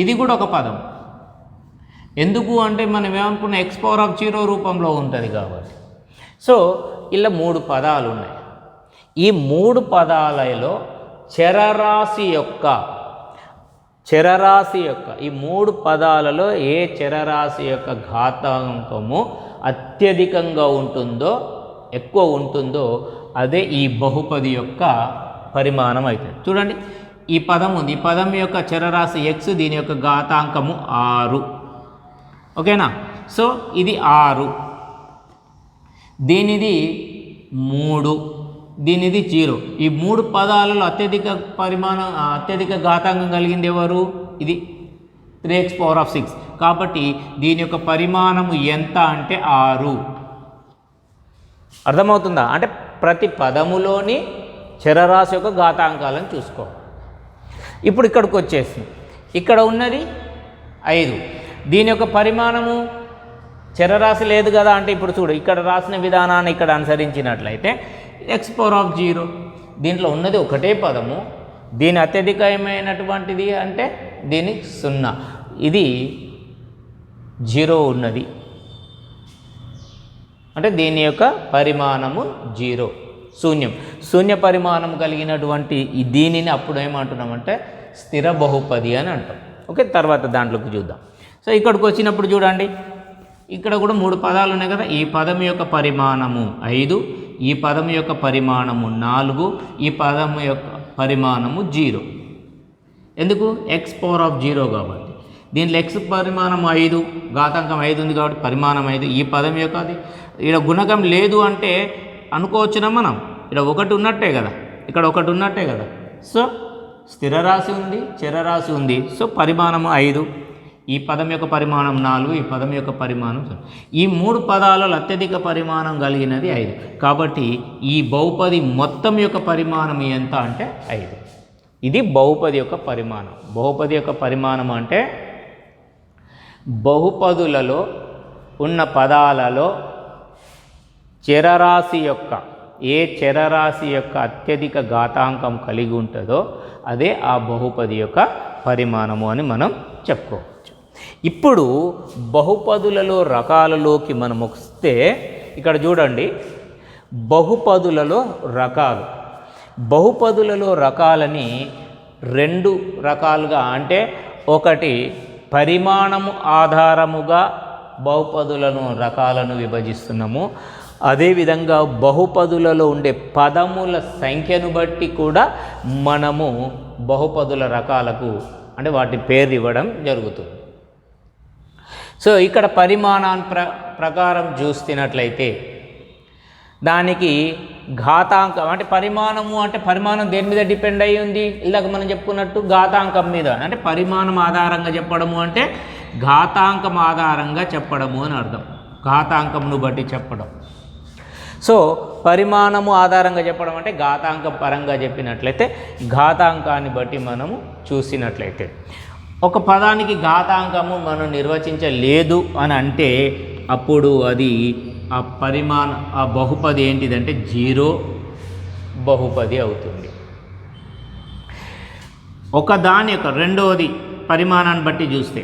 ఇది కూడా ఒక పదము. ఎందుకు అంటే మనం ఏమనుకున్న x⁴ రూపంలో ఉంటుంది కాబట్టి. సో ఇలా 3 పదాలు ఉన్నాయి. ఈ 3 పదాలలో చరరాశి యొక్క ఈ 3 పదాలలో ఏ చరరాశి యొక్క ఘాతాంకము అత్యధికంగా ఉంటుందో, ఎక్కువ ఉంటుందో అదే ఈ బహుపది యొక్క పరిమాణం అవుతుంది. చూడండి ఈ పదం ఉంది, ఈ పదం యొక్క చరరాశి x, దీని యొక్క ఘాతాంకము 6. ఓకేనా. సో ఇది 6, దీనిది 3, దీనిది 0. ఈ 3 పదాలలో అత్యధిక ఘాతాంకం కలిగింది ఎవరు, ఇది 3x⁴. కాబట్టి దీని యొక్క పరిమాణము ఎంత అంటే 6. అర్థమవుతుందా? అంటే ప్రతి పదములోని చరరాశి యొక్క ఘాతాంకాలను చూసుకోవాలి. ఇప్పుడు ఇక్కడికి వచ్చేసి ఇక్కడ ఉన్నది 5, దీని యొక్క పరిమాణము చరరాశి లేదు కదా అంటే ఇప్పుడు చూడు ఇక్కడ రాసిన విధానాన్ని ఇక్కడ అనుసరించినట్లయితే x⁴. దీంట్లో ఉన్నది ఒకటే పదము, దీని అత్యధికమైనటువంటిది అంటే దీని 0, ఇది 0 ఉన్నది అంటే దీని యొక్క పరిమాణము 0, శూన్య పరిమాణం కలిగినటువంటి దీనిని అప్పుడు ఏమంటున్నామంటే స్థిర బహుపది అని అంటాం. ఓకే, తర్వాత దాంట్లోకి చూద్దాం. సో ఇక్కడికి వచ్చినప్పుడు చూడండి ఇక్కడ కూడా 3 పదాలు ఉన్నాయి కదా. ఈ పదం యొక్క పరిమాణము 5, ఈ పదం యొక్క పరిమాణము 4, ఈ పదం యొక్క పరిమాణము 0. ఎందుకు x⁴ కాబట్టి. దీంట్లో x పరిమాణం 5, ఘాతాంకం 5 ఉంది కాబట్టి పరిమాణం 5. ఈ పదం యొక్క అది ఇక్కడ గుణకం లేదు అంటే అనుకోవచ్చునా మనం, ఇక్కడ 1 ఉన్నట్టే కదా, ఇక్కడ 1 ఉన్నట్టే కదా. సో స్థిర రాశి ఉంది, చరరాశి ఉంది. సో పరిమాణము 5, ఈ పదం యొక్క పరిమాణం 4, ఈ పదం యొక్క పరిమాణం 0. ఈ 3 పదాలలో అత్యధిక పరిమాణం కలిగినది 5. కాబట్టి ఈ బహుపది మొత్తం యొక్క పరిమాణం ఎంత అంటే 5. ఇది బహుపది యొక్క పరిమాణం. బహుపది యొక్క పరిమాణం అంటే బహుపదులలో ఉన్న పదాలలో చరరాశి యొక్క ఏ చరరాశి యొక్క అత్యధిక ఘాతాంకం కలిగి ఉంటుందో అదే ఆ బహుపది యొక్క పరిమాణము అని మనం చెప్పుకోవచ్చు. ఇప్పుడు బహుపదులలో రకాలలోకి మనం వస్తే ఇక్కడ చూడండి, బహుపదులలో రకాలు. బహుపదులలో రకాలని 2 రకాలుగా, అంటే ఒకటి పరిమాణము ఆధారముగా బహుపదులను రకాలను విభజిస్తున్నాము. అదేవిధంగా బహుపదులలో ఉండే పదముల సంఖ్యను బట్టి కూడా మనము బహుపదుల రకాలకు అంటే వాటి పేరు ఇవ్వడం జరుగుతుంది. సో ఇక్కడ పరిమాణాన్ని ప్రకారం చూస్తున్నట్లయితే దానికి ఘాతాంకం అంటే పరిమాణము అంటే పరిమాణం దేని మీద డిపెండ్ అయ్యి ఉంది, ఇలాగ మనం చెప్పుకున్నట్టు ఘాతాంకం మీద. అంటే పరిమాణం ఆధారంగా చెప్పడము అంటే ఘాతాంకం ఆధారంగా చెప్పడము అని అర్థం, ఘాతాంకంను బట్టి చెప్పడం. సో పరిమాణము ఆధారంగా చెప్పడం అంటే ఘాతాంకం పరంగా చెప్పినట్లయితే ఘాతాంకాన్ని బట్టి మనము చూసినట్లయితే ఒక పదానికి ఘాతాంకము మనం నిర్వచించలేదు అని అంటే అప్పుడు అది ఆ బహుపది ఏంటిదంటే 0 బహుపది అవుతుంది. ఒక దాని యొక్క రెండవది పరిమాణాన్ని బట్టి చూస్తే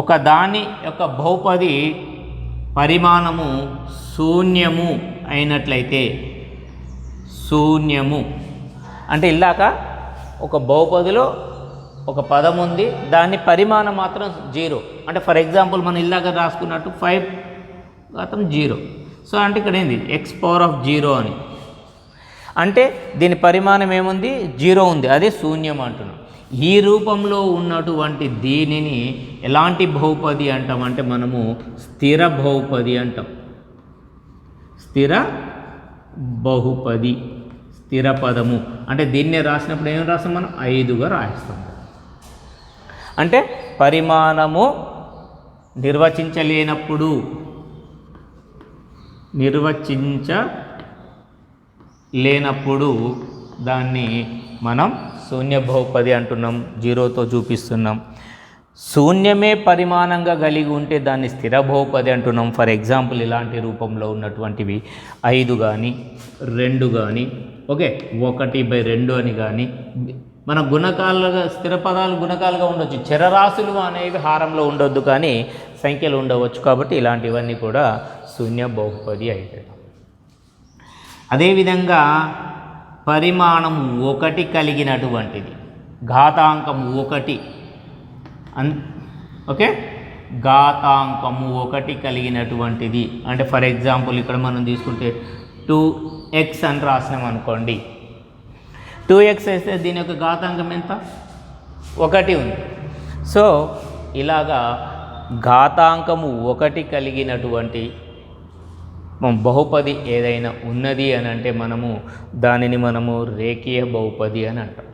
ఒక దాని యొక్క బహుపది పరిమాణము శూన్యము అయినట్లయితే, శూన్యము అంటే ఇలాక ఒక బహుపదిలో ఒక పదం ఉంది, దాని పరిమాణం మాత్రం 0. అంటే ఫర్ ఎగ్జాంపుల్ మనం ఇలాగ రాసుకున్నట్టు 5 0. సో అంటే ఇక్కడ ఏంది x⁻0 అని, అంటే దీని పరిమాణం ఏముంది 0 ఉంది, అదే శూన్యం అంటున్నాం. ఈ రూపంలో ఉన్నటువంటి దీనిని ఎలాంటి బహుపది అంటాం అంటే మనము స్థిర బహుపది అంటాం. స్థిర బహుపది, స్థిర పదము అంటే దీన్నే రాసినప్పుడు ఏం రాస్తాం మనం 5గా రాస్తాం. అంటే పరిమాణము నిర్వచించలేనప్పుడు దాన్ని మనం శూన్య బహుపది అంటున్నాం, 0తో చూపిస్తున్నాం. శూన్యమే పరిమాణంగా కలిగి ఉంటే దాన్ని స్థిర బహుపది అంటున్నాం. ఫర్ ఎగ్జాంపుల్ ఇలాంటి రూపంలో ఉన్నటువంటివి 5 కానీ 2 కానీ, ఓకే 1/2 అని కానీ, మన గుణకాలుగా స్థిర పదాలు గుణకాలుగా ఉండొచ్చు. చరరాశులు అనేవి హారంలో ఉండొద్దు కానీ సంఖ్యలు ఉండవచ్చు. కాబట్టి ఇలాంటివన్నీ కూడా శూన్య బహుపది అవుతాయి. అదేవిధంగా పరిమాణం 1 కలిగినటువంటిది, ఘాతాంకం 1 ఓకే, ఘాతాంకము 1 కలిగినటువంటిది అంటే ఫర్ ఎగ్జాంపుల్ ఇక్కడ మనం తీసుకుంటే 2x అని రాసినాం అనుకోండి. 2x వేస్తే దీని యొక్క ఘాతాంకం ఎంత? 1 ఉంది. సో ఇలాగా ఘాతాంకము 1 కలిగినటువంటి బహుపది ఏదైనా ఉన్నది అని అంటే దానిని మనము రేఖీయ బహుపది అని అంటాం.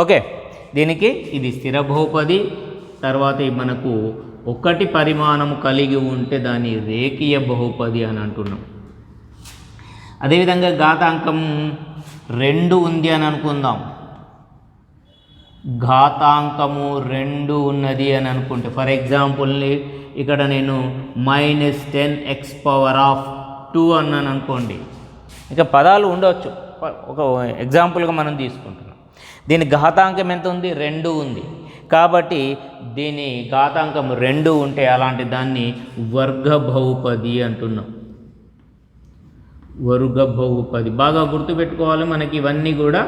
ఓకే, దీనికి ఇది స్థిర బహుపది. తర్వాత మనకు 1 పరిమాణము కలిగి ఉంటే దాన్ని రేఖీయ బహుపది అని అంటున్నాం. అదేవిధంగా ఘాతాంకం 2 ఉంది అని అనుకుందాం. ఘాతాంకము 2 ఉన్నది అని అనుకుంటే ఫర్ ఎగ్జాంపుల్ ఇక్కడ నేను -10x⁻² అన్నాను అనుకోండి. ఇక పదాలు ఉండవచ్చు, ఒక ఎగ్జాంపుల్గా మనం తీసుకుంటున్నాం. దీని ఘాతాంకం ఎంత ఉంది? 2 ఉంది. కాబట్టి దీని ఘాతాంకం 2 ఉంటే అలాంటి దాన్ని వర్గ బహుపది అంటున్నాం. వర్గ బహుపది బాగా గుర్తుపెట్టుకోవాలి. మనకి ఇవన్నీ కూడా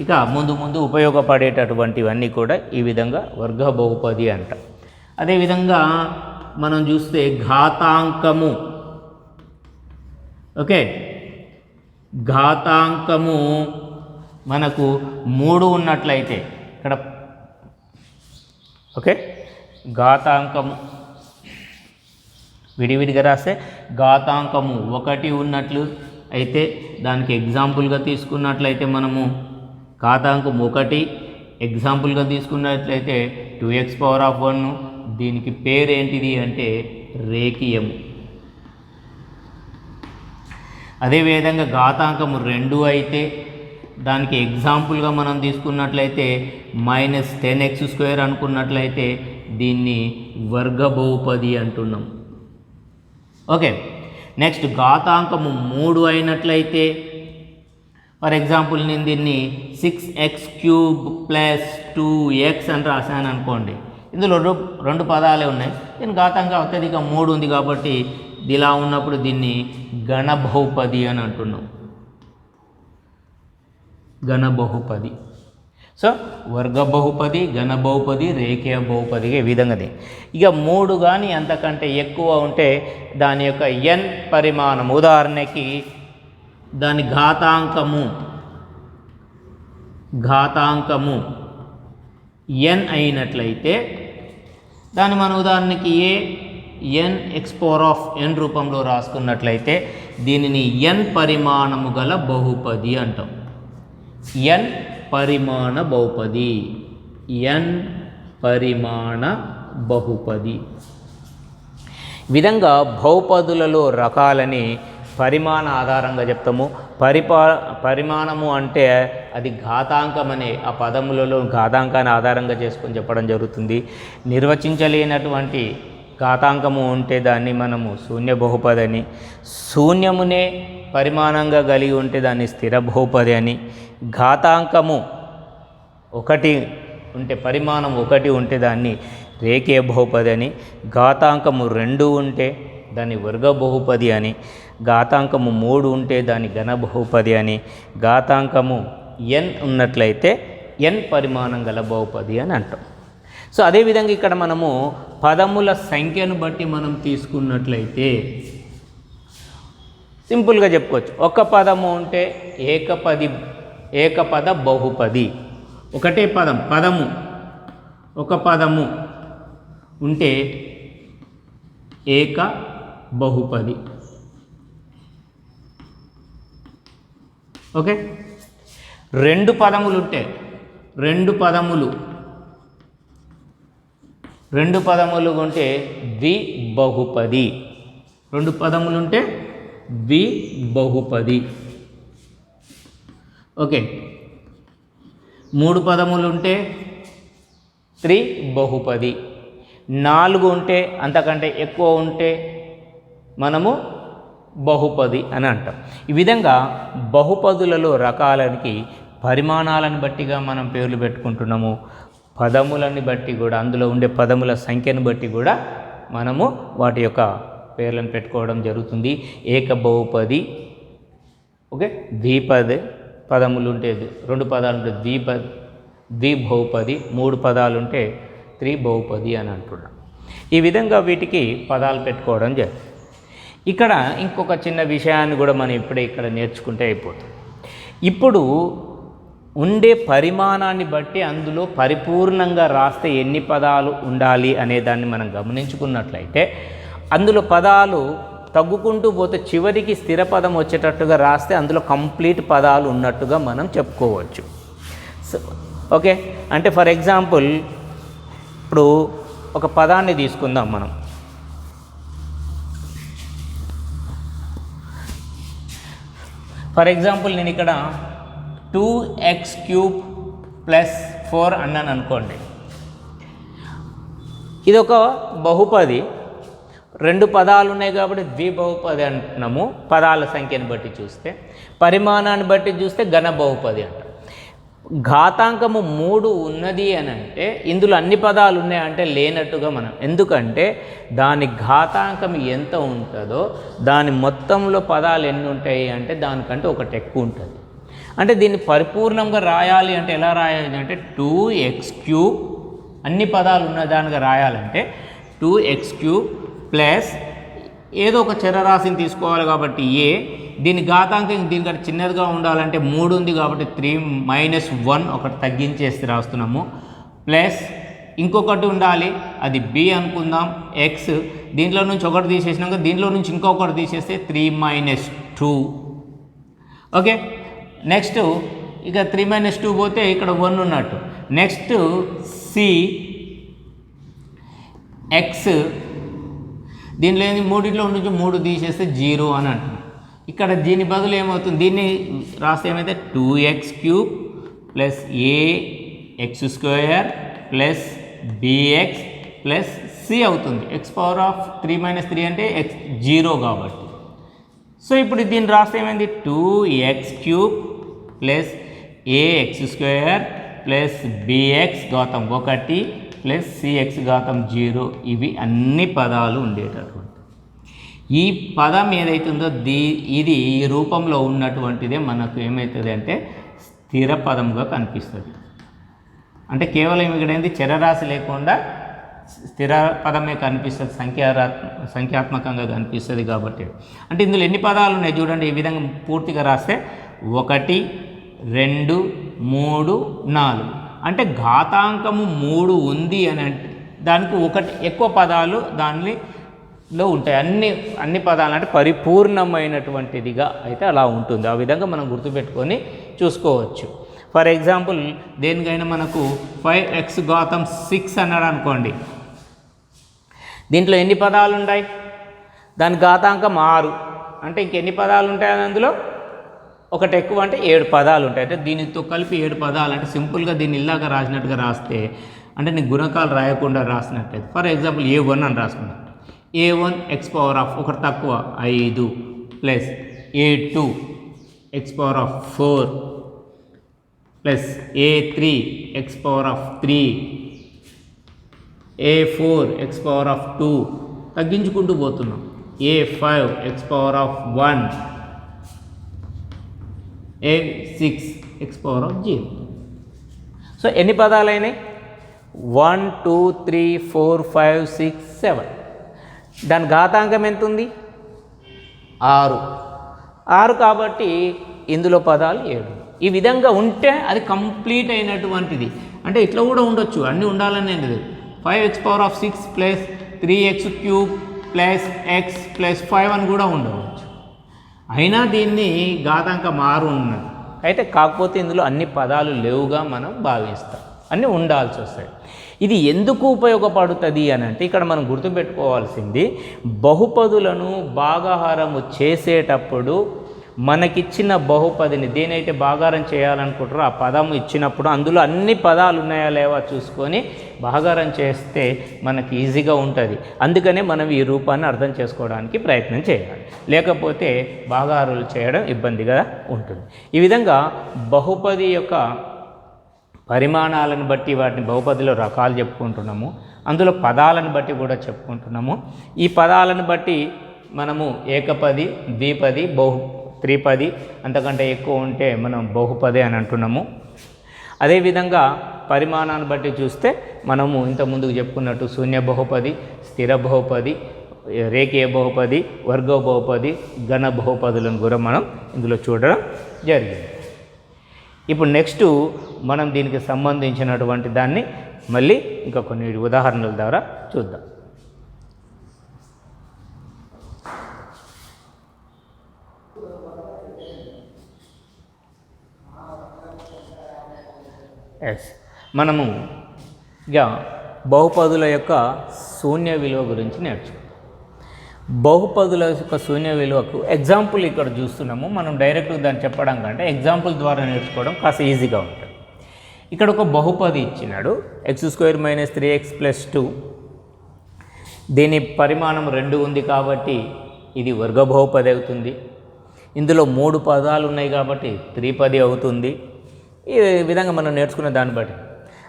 ఇక ముందు ఉపయోగపడేటటువంటివన్నీ కూడా ఈ విధంగా వర్గ బహుపది అంట. అదేవిధంగా మనం చూస్తే ఘాతాంకము, ఓకే ఘాతాంకము మనకు 3 ఉన్నట్లయితే ఇక్కడ ఓకే ఘాతాంకము విడివిడిగా రాస్తే ఘాతాంకము 1 ఉన్నట్లు అయితే దానికి ఎగ్జాంపుల్గా తీసుకున్నట్లయితే మనము ఘాతాంకం 1 ఎగ్జాంపుల్గా తీసుకున్నట్లయితే 2x⁻1, దీనికి పేరు ఏంటిది అంటే రేఖీయము. అదేవిధంగా ఘాతాంకము 2 అయితే దానికి ఎగ్జాంపుల్గా మనం తీసుకున్నట్లయితే -10x² అనుకున్నట్లయితే దీన్ని వర్గ బహుపది అంటున్నాం. ఓకే, నెక్స్ట్ ఘాతాంకము 3 అయినట్లయితే ఫర్ ఎగ్జాంపుల్ నేను దీన్ని 6x³ + 2x అని రాశాను అనుకోండి. ఇందులో రెండు పదాలే ఉన్నాయి. దీని ఘాతాంకం అత్యధిక 3 ఉంది కాబట్టి ఇలా ఉన్నప్పుడు దీన్ని ఘన బహుపది అని అంటున్నాం. ఘన బహుపది. సో వర్గ బహుపది, ఘన బహుపది, రేఖీయ బహుపదిగా ఈ విధంగాది. ఇక 3 కానీ అంతకంటే ఎక్కువ ఉంటే దాని యొక్క n పరిమాణం, ఉదాహరణకి దాని ఘాతాంకము n అయినట్లయితే దాన్ని మన ఉదాహరణకి nx⁻n రూపంలో రాసుకున్నట్లయితే దీనిని n పరిమాణము గల బహుపది అంటాం. n పరిమాణ బహుపది, n పరిమాణ బహుపది. విధంగా బహుపదులలో రకాలని పరిమాణ ఆధారంగా చెప్తాము. పరిమాణము అంటే అది ఘాతాంకం అనే ఆ పదములలో ఘాతాంకాన్ని ఆధారంగా చేసుకొని చెప్పడం జరుగుతుంది. నిర్వచించలేనటువంటి ఘాతాంకము ఉంటే దాన్ని మనము శూన్య బహుపది అని, శూన్యమునే పరిమాణంగా కలిగి ఉంటే దాన్ని స్థిర బహుపది అని, ఘాతాంకము 1 ఉంటే పరిమాణం 1 ఉంటే దాన్ని రేఖీయ బహుపది అని, ఘాతాంకము 2 ఉంటే దాన్ని వర్గ బహుపది అని, ఘాతాంకము 3 ఉంటే దాన్ని ఘన బహుపది అని, ఘాతాంకము n ఉన్నట్లయితే n పరిమాణం గల బహుపది అని అంటాం. సో అదేవిధంగా ఇక్కడ మనము పదముల సంఖ్యను బట్టి మనం తీసుకున్నట్లయితే సింపుల్గా చెప్పుకోవచ్చు. ఒక పదము ఉంటే ఏకపద బహుపది. ఒకటే పదము ఒక పదము ఉంటే ఏక బహుపది. ఓకే, 2 పదములు ఉంటే 2 పదములు ఉంటే ద్విబహుపది. 2 పదములు ఉంటే ద్విబహుపది. ఓకే, 3 పదములు ఉంటే త్రిబహుపది. 4 ఉంటే అంతకంటే ఎక్కువ ఉంటే మనము బహుపది అని అంటాం. ఈ విధంగా బహుపదులలో రకాలకి పరిమాణాలను బట్టిగా మనం పేర్లు పెట్టుకుంటున్నాము. పదములని బట్టి కూడా, అందులో ఉండే పదముల సంఖ్యను బట్టి కూడా మనము వాటి యొక్క పేర్లను పెట్టుకోవడం జరుగుతుంది. ఏక బహుపది, ఓకే, పదములు ఉంటే 2 పదాలు ఉంటే ద్విబహుపది, 3 పదాలు ఉంటే త్రిబహుపది అని అంటున్నాం. ఈ విధంగా వీటికి పదాలు పెట్టుకోవడం జరుగుతుంది. ఇక్కడ ఇంకొక చిన్న విషయాన్ని కూడా మనం ఇప్పుడే ఇక్కడ నేర్చుకుంటే అయిపోతుంది. ఇప్పుడు ఉండే పరిమాణాన్ని బట్టి అందులో పరిపూర్ణంగా రాస్తే ఎన్ని పదాలు ఉండాలి అనే దాన్ని మనం గమనించుకున్నట్లయితే అందులో పదాలు తగ్గుకుంటూ పోతే చివరికి స్థిర పదం వచ్చేటట్టుగా రాస్తే అందులో కంప్లీట్ పదాలు ఉన్నట్టుగా మనం చెప్పుకోవచ్చు. ఓకే, అంటే ఫర్ ఎగ్జాంపుల్ ఇప్పుడు ఒక పదాన్ని తీసుకుందాం మనం. ఫర్ ఎగ్జాంపుల్ నేను ఇక్కడ 2x³ + 4 అన్నాను అనుకోండి. ఇది ఒక బహుపది, 2 పదాలు ఉన్నాయి కాబట్టి ద్విబహుపది అంటున్నాము. పదాల సంఖ్యను బట్టి చూస్తే, పరిమాణాన్ని బట్టి చూస్తే ఘన బహుపది అంటాం. ఘాతాంకము 3 ఉన్నది అని అంటే ఇందులో అన్ని పదాలు ఉన్నాయంటే లేనట్టుగా మనం, ఎందుకంటే దాని ఘాతాంకం ఎంత ఉంటుందో దాని మొత్తంలో పదాలు ఎన్ని ఉంటాయి అంటే దానికంటే ఒకటి ఎక్కువ ఉంటుంది. అంటే దీన్ని పరిపూర్ణంగా రాయాలి అంటే ఎలా రాయాలి అంటే 2x³ అన్ని పదాలు ఉన్నదానిగా రాయాలంటే 2x³ ప్లస్ ఏదో ఒక చరరాశిని తీసుకోవాలి కాబట్టి దీని ఘాతాంకం దీనికంటే చిన్నదిగా ఉండాలంటే 3 ఉంది కాబట్టి 3 - 1 ఒకటి తగ్గించేసి రాస్తున్నాము. ప్లస్ ఇంకొకటి ఉండాలి, అది b అనుకుందాం, x. దీంట్లో నుంచి ఒకటి తీసేసినాక దీంట్లో నుంచి ఇంకొకటి తీసేస్తే 3 - 2. ఓకే, నెక్స్ట్ ఇక 3 - 2 పోతే ఇక్కడ 1 ఉన్నట్టు. నెక్స్ట్ సి ఎక్స్, దీనిలో మూడింటిలో నుంచి 3 తీసేస్తే 0 అని అంటున్నాం. ఇక్కడ దీని బదులు ఏమవుతుంది, దీన్ని రాస్తే ఏమైతే 2x³ plus ax² plus bx plus c అవుతుంది. x⁻³ అంటే x 0 కాబట్టి. సో ఇప్పుడు దీన్ని రాస్తే ఏమైంది 2x³ plus ax² plus bx ఘాతం 1 plus cx ఘాతం 0. ఇవి అన్ని పదాలు ఉండేటటువంటి ఈ పదం ఏదైతుందో ఇది ఈ రూపంలో ఉన్నటువంటిదే మనకు ఏమవుతుంది అంటే స్థిర పదంగా కనిపిస్తుంది. అంటే కేవలం ఇక్కడ ఏంది చరరాశి లేకుండా స్థిర పదమే కనిపిస్తుంది, సంఖ్యాత్మకంగా కనిపిస్తుంది కాబట్టి. అంటే ఇందులో ఎన్ని పదాలు ఉన్నాయి చూడండి. ఈ విధంగా పూర్తిగా రాస్తే 1 2 3 4 అంటే ఘాతాంకము 3 ఉంది అని అంటే దానికి 1 ఎక్కువ పదాలు దానిలో ఉంటాయి. అన్ని పదాలు అంటే పరిపూర్ణమైనటువంటిదిగా అయితే అలా ఉంటుంది. ఆ విధంగా మనం గుర్తుపెట్టుకొని చూసుకోవచ్చు. ఫర్ ఎగ్జాంపుల్ దేనికైనా మనకు 5x ఘాతం 6 అన్నాడు అనుకోండి, దీంట్లో ఎన్ని పదాలు ఉంటాయి, దాని ఘాతాంకం 6 అంటే ఇంకెన్ని పదాలు ఉంటాయి, అందులో 1 ఎక్కువ అంటే 7 పదాలు ఉంటాయి. అంటే దీనితో కలిపి 7 పదాలు. అంటే సింపుల్గా దీన్ని ఇలాగా రాసినట్టుగా రాస్తే అంటే నీకు గుణకాలు రాయకుండా రాసినట్టయితే ఫర్ ఎగ్జాంపుల్ a1 అని రాసుకున్నట్టు a1 x⁻1 తక్కువ 5 plus a2 x⁻4 plus a3 x⁻3 a4 x⁻2 తగ్గించుకుంటూ పోతున్నాం, a5 x⁻1 a6 x⁻0. So ఎన్ని పదాలైనాయి 1 2 3 4 5 6 7. దాని ఘాతాంకం ఎంత ఉంది 6 కాబట్టి ఇందులో పదాలు 7. ఈ విధంగా ఉంటే అది కంప్లీట్ అయినటువంటిది. అంటే ఇట్లా కూడా ఉండొచ్చు, అన్నీ ఉండాలని లేదు. 5x⁻6 plus 3x³ plus x plus 5 అని కూడా ఉండవచ్చు. అయినా దీన్ని ఘాతాంకం 6 ఉన్నది. అయితే కాకపోతే ఇందులో అన్ని పదాలు లేవుగా మనం భావిస్తాం, అన్నీ ఉండాల్సి వస్తాయి. ఇది ఎందుకు ఉపయోగపడుతుంది అని అంటే ఇక్కడ మనం గుర్తుపెట్టుకోవాల్సింది బహుపదులను భాగాహారము చేసేటప్పుడు మనకిచ్చిన బహుపదిని దేనైతే భాగారం చేయాలనుకుంటారో ఆ పదం ఇచ్చినప్పుడు అందులో అన్ని పదాలు ఉన్నాయా లేవా చూసుకొని భాగారం చేస్తే మనకి ఈజీగా ఉంటుంది. అందుకనే మనం ఈ రూపాన్ని అర్థం చేసుకోవడానికి ప్రయత్నం చేయాలి, లేకపోతే భాగారాలు చేయడం ఇబ్బందిగా ఉంటుంది. ఈ విధంగా బహుపది యొక్క పరిమాణాలను బట్టి వాటిని బహుపదిలో రకాలు చెప్పుకుంటున్నాము, అందులో పదాలను బట్టి కూడా చెప్పుకుంటున్నాము. ఈ పదాలను బట్టి మనము ఏకపది, ద్విపది, త్రిపది అంతకంటే ఎక్కువ ఉంటే మనం బహుపది అని అంటున్నాము. అదేవిధంగా పరిమాణాన్ని బట్టి చూస్తే మనము ఇంతకుముందుకు చెప్పుకున్నట్టు శూన్య బహుపది, స్థిర బహుపది, రేఖీయ బహుపది, వర్గ బహుపది, ఘన బహుపదులను కూడా మనం ఇందులో చూడడం జరిగింది. ఇప్పుడు నెక్స్ట్ మనం దీనికి సంబంధించినటువంటి దాన్ని మళ్ళీ ఇంకా కొన్ని ఉదాహరణల ద్వారా చూద్దాం. మనము ఇక బహుపదుల యొక్క శూన్య విలువ గురించి నేర్చుకుందాం. బహుపదుల యొక్క శూన్య విలువకు ఎగ్జాంపుల్ ఇక్కడ చూస్తున్నాము. మనం డైరెక్ట్గా దాన్ని చెప్పడం కంటే ఎగ్జాంపుల్ ద్వారా నేర్చుకోవడం కాస్త ఈజీగా ఉంటుంది. ఇక్కడ ఒక బహుపది ఇచ్చినాడు x² - 3x + 2. దీని పరిమాణం 2 ఉంది కాబట్టి ఇది వర్గ బహుపది అవుతుంది. ఇందులో 3 పదాలు ఉన్నాయి కాబట్టి త్రిపది అవుతుంది. ఈ విధంగా మనం నేర్చుకున్న దాన్ని బట్టి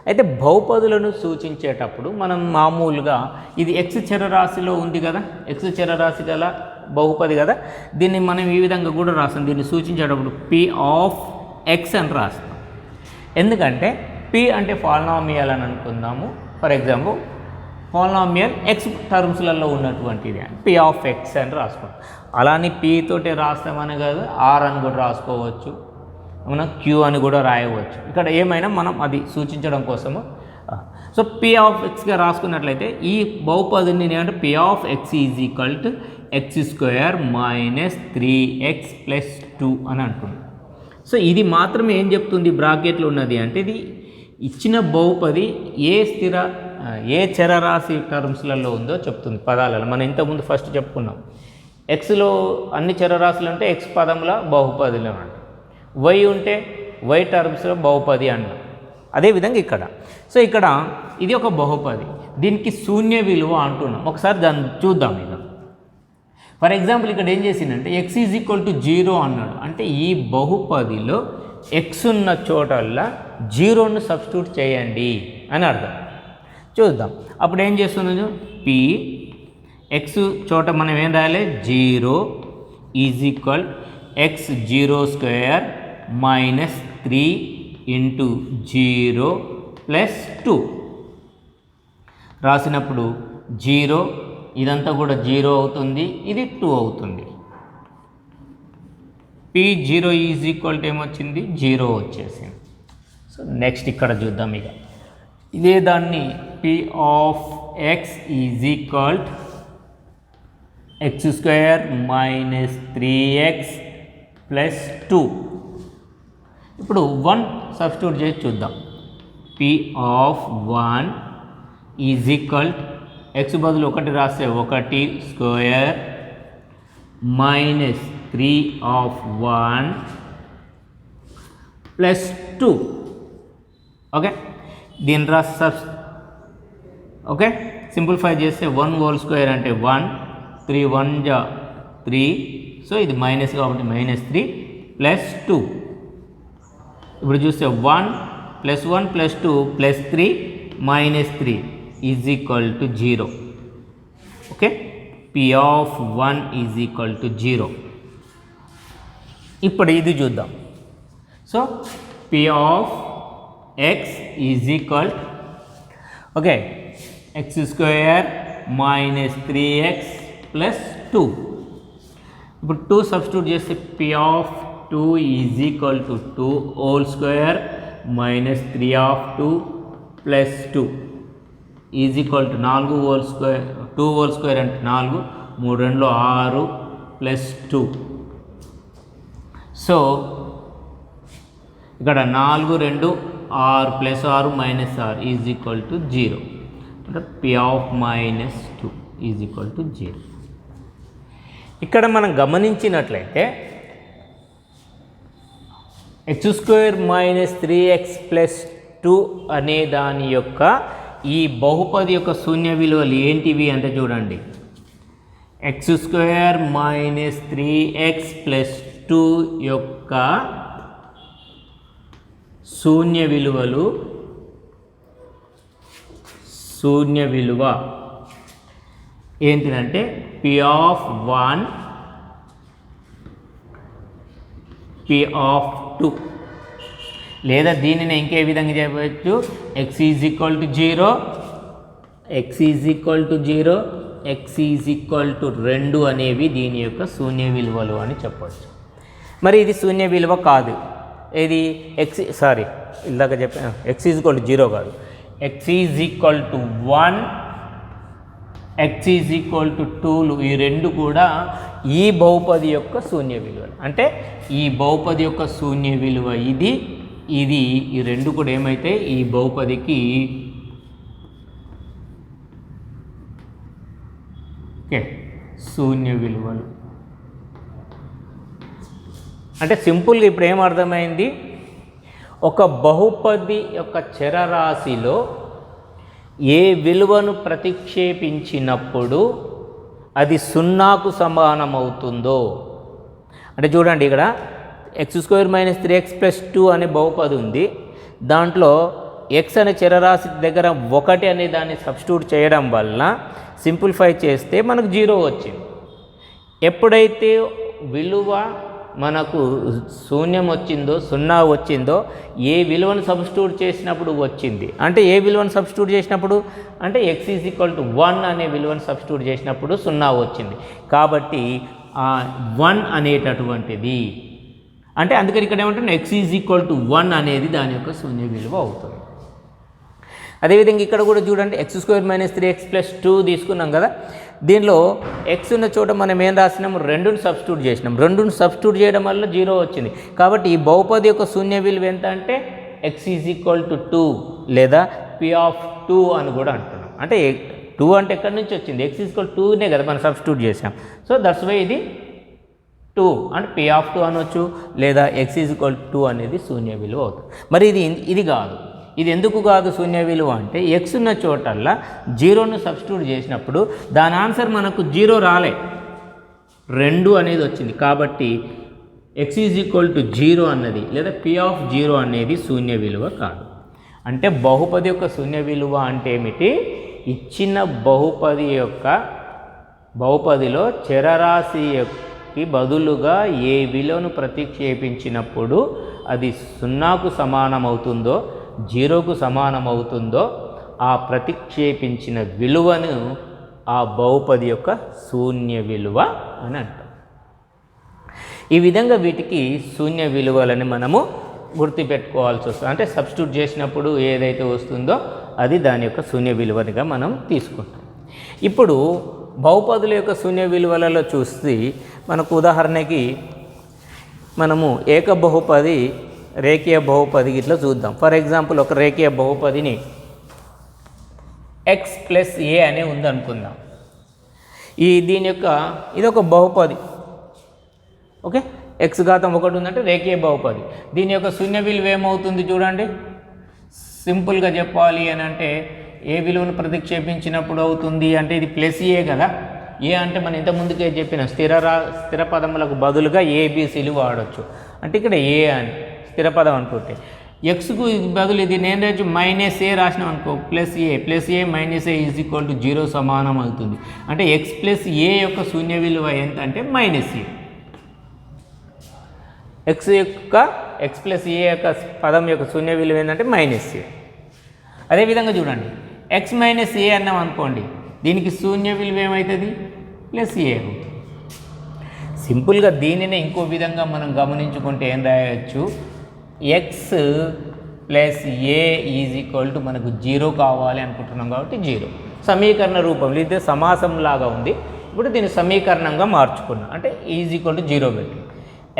అయితే బహుపదులను సూచించేటప్పుడు మనం మామూలుగా ఇది x చరరాశిలో ఉంది కదా, x చరరాశి గల బహుపది కదా, దీన్ని మనం ఈ విధంగా కూడా రాస్తాం. దీన్ని సూచించేటప్పుడు p(x) అని రాస్తాం. ఎందుకంటే p అంటే పాలినామియల్ అని అనుకుందాము. ఫర్ ఎగ్జాంపుల్ పాలినామియల్ x టర్మ్స్లలో ఉన్నటువంటిది p(x) అని రాసుకుంటాం. అలానే p తోటే రాస్తామని కాదు, r అని కూడా రాసుకోవచ్చు, మనం q అని కూడా రాయవచ్చు. ఇక్కడ ఏమైనా మనం అది సూచించడం కోసము. సో p(x)గా రాసుకున్నట్లయితే ఈ బహుపదిని ఏమంటే p(x) = x² - 3x + 2 అని అంటుంది. సో ఇది మాత్రమే ఏం చెప్తుంది బ్రాకెట్లో ఉన్నది అంటే ఇది ఇచ్చిన బహుపది ఏ చరరాశి టర్మ్స్లలో ఉందో చెప్తుంది, పదాలలో. మనం ఇంతకుముందు ఫస్ట్ చెప్పుకున్నాం, ఎక్స్లో అన్ని చరరాశులు ఉంటే ఎక్స్ పదంలో బహుపదిలో అంట, వై ఉంటే వై టర్మ్స్లో బహుపది అన్నాం. అదేవిధంగా ఇక్కడ. సో ఇక్కడ ఇది ఒక బహుపది, దీనికి శూన్య విలువ అంటున్నాం. ఒకసారి దాన్ని చూద్దాం. ఇక ఫర్ ఎగ్జాంపుల్ ఇక్కడ ఏం చేసిందంటే ఎక్స్ ఈజ్ ఈక్వల్ టు 0 అన్నాడు. అంటే ఈ బహుపదిలో ఎక్స్ ఉన్న చోటల్లా 0ను సబ్స్టిట్యూట్ చేయండి అని అర్థం. చూద్దాం. అప్పుడు ఏం చేస్తున్నాను, పి ఎక్స్ చోట మనం ఏం రాయాలి, 0 is equal X 0² minus 3 into 0 plus 2 రాసినప్పుడు 0 ఇదంతా కూడా 0 అవుతుంది, ఇది 2 అవుతుంది. P0 ఈజ్ ఈక్వల్ టు ఏమొచ్చింది, 0 వచ్చేసింది. సో నెక్స్ట్ ఇక్కడ చూద్దాం. ఇక ఇదే దాన్ని P of x is equal x² minus 3x plus 2. ఇప్పుడు 1 సబ్స్టిట్యూట్ చేసి చూద్దాం. P of 1 is equal X బదులు 1 రాస్తే 1² మైనస్ 3 ఆఫ్ 1 ప్లస్ 2. ఓకే, దీని రాస్తే ఓకే సింప్లిఫై చేస్తే 1² అంటే 1, 3 1 జా 3, సో ఇది మైనస్ కాబట్టి -3 ప్లస్ 2. ఇప్పుడు చూస్తే 1 plus 1 plus 2 plus 3 -3 is equal to 0. Okay, P of 1 is equal to 0. ఇప్పుడు ఇది చూద్దాం. So P of x is equal okay x² minus 3x plus 2. ఇప్పుడు 2 సబ్స్టిట్యూట్ చేస్తే P of 2 is equal to 2 whole square minus 3 of 2 plus 2 is equal to 4 whole square, 2 whole square అంటే 4, 3 2 6 ప్లస్ 2. సో ఇక్కడ 4 2 6 plus 6 minus 6 is equal to 0. అంటే P of minus 2 is equal to 0. ఇక్కడ మనం గమనించినట్లయితే x² మైనస్ 3x ప్లస్ 2 అనే దాని యొక్క ఈ బహుపది యొక్క శూన్య విలువలు ఏంటివి అంటే చూడండి, x² మైనస్ 3x ప్లస్ 2 యొక్క శూన్య విలువ ఏంటిదంటే P ఆఫ్ 1 P ఆఫ్ 2, లేదా దీనిని ఇంకే విధంగా చెప్పవచ్చు, x is equal to 0, x is equal to 0, x is equal to 2 అనేవి దీని యొక్క శూన్య విలువలు అని చెప్పవచ్చు. మరి ఇది శూన్య విలువ కాదు, ఇది ఇందాక చెప్పాను x ఈజ్ ఈక్వల్ టు 0 కాదు, x is equal to 1, x is equal to 2లు ఈ రెండు కూడా ఈ బహుపది యొక్క శూన్య విలువలు. అంటే ఈ బహుపది యొక్క శూన్య విలువ ఇది ఈ రెండు కూడా ఏమైతే ఈ బహుపదికి శూన్య విలువలు. అంటే సింపుల్గా ఇప్పుడు ఏమర్థమైంది, ఒక బహుపది యొక్క చరరాశిలో ఏ విలువను ప్రతిక్షేపించినప్పుడు అది 0కు సమానమవుతుందో, అంటే చూడండి ఇక్కడ x² మైనస్ 3x ప్లస్ 2 అనే బహుపది ఉంది, దాంట్లో x అనే చరరాశి దగ్గర 1 అనే దాన్ని సబ్స్టిట్యూట్ చేయడం వల్ల సింప్లిఫై చేస్తే మనకు 0 వచ్చింది. ఎప్పుడైతే విలువ మనకు శూన్యం వచ్చిందో 0 వచ్చిందో ఏ విలువను సబ్స్టిట్యూట్ చేసినప్పుడు వచ్చింది. అంటే ఏ విలువను సబ్స్టిట్యూట్ చేసినప్పుడు అంటే x ఈజ్ ఈక్వల్ టు 1 అనే విలువను సబ్స్టిట్యూట్ చేసినప్పుడు 0 వచ్చింది. కాబట్టి 1 అనేటటువంటిది అంటే అందుకని ఇక్కడ ఏమంటుంది, x ఈజ్ ఈక్వల్ టు 1 అనేది దాని యొక్క శూన్య విలువ అవుతుంది. అదేవిధంగా ఇక్కడ కూడా చూడండి, x² మైనస్ 3x ప్లస్ 2 తీసుకున్నాం కదా, దీనిలో x ఉన్న చోట మనం ఏం రాసినాము, 2ని సబ్స్టిట్యూట్ చేసినాం, 2ని సబ్స్టిట్యూట్ చేయడం వల్ల 0 వచ్చింది. కాబట్టి ఈ బహుపది యొక్క శూన్య విలువ ఎంత అంటే ఎక్స్ ఈజ్ ఈక్వల్ టు 2 లేదా పి ఆఫ్ 2 అని కూడా అంటున్నాం. అంటే 2 అంటే ఎక్కడి నుంచి వచ్చింది, ఎక్స్ ఈజ్ ఈక్వల్ 2నే కదా మనం సబ్స్టిట్యూట్ చేసాం. సో దట్స్ వై ఇది 2 అంటే పి ఆఫ్ 2 అనొచ్చు, లేదా ఎక్స్ ఈజ్ ఈక్వల్ 2 అనేది శూన్య విలువ అవుతుంది. మరి ఇది కాదు. ఇది ఎందుకు కాదు శూన్య విలువ అంటే ఎక్స్ ఉన్న చోటల్లా 0ను సబ్స్టిట్యూట్ చేసినప్పుడు దాని ఆన్సర్ మనకు 0 రాలే, 2 అనేది వచ్చింది. కాబట్టి ఎక్స్ ఈజ్ ఈక్వల్ టు 0 అన్నది లేదా పి ఆఫ్ 0 అనేది శూన్య విలువ కాదు. అంటే బహుపది యొక్క శూన్య విలువ అంటే ఏమిటి, ఇచ్చిన బహుపదిలో చరరాశికి బదులుగా ఏ విలువను ప్రతిక్షేపించినప్పుడు అది 0కు సమానమవుతుందో 0కు సమానమవుతుందో ఆ ప్రతిక్షేపించిన విలువను ఆ బహుపది యొక్క శూన్య విలువ అని అంటాం. ఈ విధంగా వీటికి శూన్య విలువలని మనము గుర్తుపెట్టుకోవాల్సి వస్తుంది. అంటే సబ్స్టిట్యూట్ చేసినప్పుడు ఏదైతే వస్తుందో అది దాని యొక్క శూన్య విలువనిగా మనం తీసుకుంటాం. ఇప్పుడు బహుపదుల యొక్క శూన్య విలువలలో చూస్తే మనకు ఉదాహరణకి మనము ఏక బహుపది, రేఖీయ బహుపది ఇట్లా చూద్దాం. ఫర్ ఎగ్జాంపుల్ ఒక రేఖీయ బహుపదిని ఎక్స్ ప్లస్ ఏ అనే ఉందనుకుందాం. దీని యొక్క ఇది ఒక బహుపది, ఓకే. ఎక్స్ ఘాతం 1 ఉందంటే రేఖీయ బహుపది. దీని యొక్క శూన్య విలువ ఏమవుతుంది చూడండి. సింపుల్గా చెప్పాలి అని అంటే ఏ విలువను ప్రతిక్షేపించినప్పుడు అవుతుంది అంటే ఇది ప్లస్ ఏ కదా. ఏ అంటే మనం ఇంత ముందుకే చెప్పిన స్థిర పదములకు బదులుగా ఏబిసిలు వాడచ్చు. అంటే ఇక్కడ ఏ అని స్థిర పదం అనుకుంటే ఎక్స్కు బదులు ఇది నేను రోజు మైనస్ ఏ రాసినాం అనుకో, plus A minus a is equal to 0 సమానం అవుతుంది. అంటే ఎక్స్ ప్లస్ ఏ యొక్క శూన్య విలువ ఎంత అంటే మైనస్ ఏ. ఎక్స్ ప్లస్ ఏ యొక్క పదం యొక్క శూన్య విలువ ఏంటంటే మైనస్ ఏ. అదేవిధంగా చూడండి, ఎక్స్ మైనస్ ఏ అన్నాం అనుకోండి, దీనికి శూన్య విలువ ఏమవుతుంది, ప్లస్ ఏ అవుతుంది. సింపుల్గా దీనినే ఇంకో విధంగా మనం గమనించుకుంటే ఏం రాయవచ్చు, X plus A is equal to మనకు 0 కావాలి అనుకుంటున్నాం కాబట్టి 0 సమీకరణ రూపంలో ఇదే సమాసం లాగా ఉంది. ఇప్పుడు దీన్ని సమీకరణంగా మార్చుకున్నాం. అంటే ఈజ్ ఈక్వల్ టు 0 పెట్టి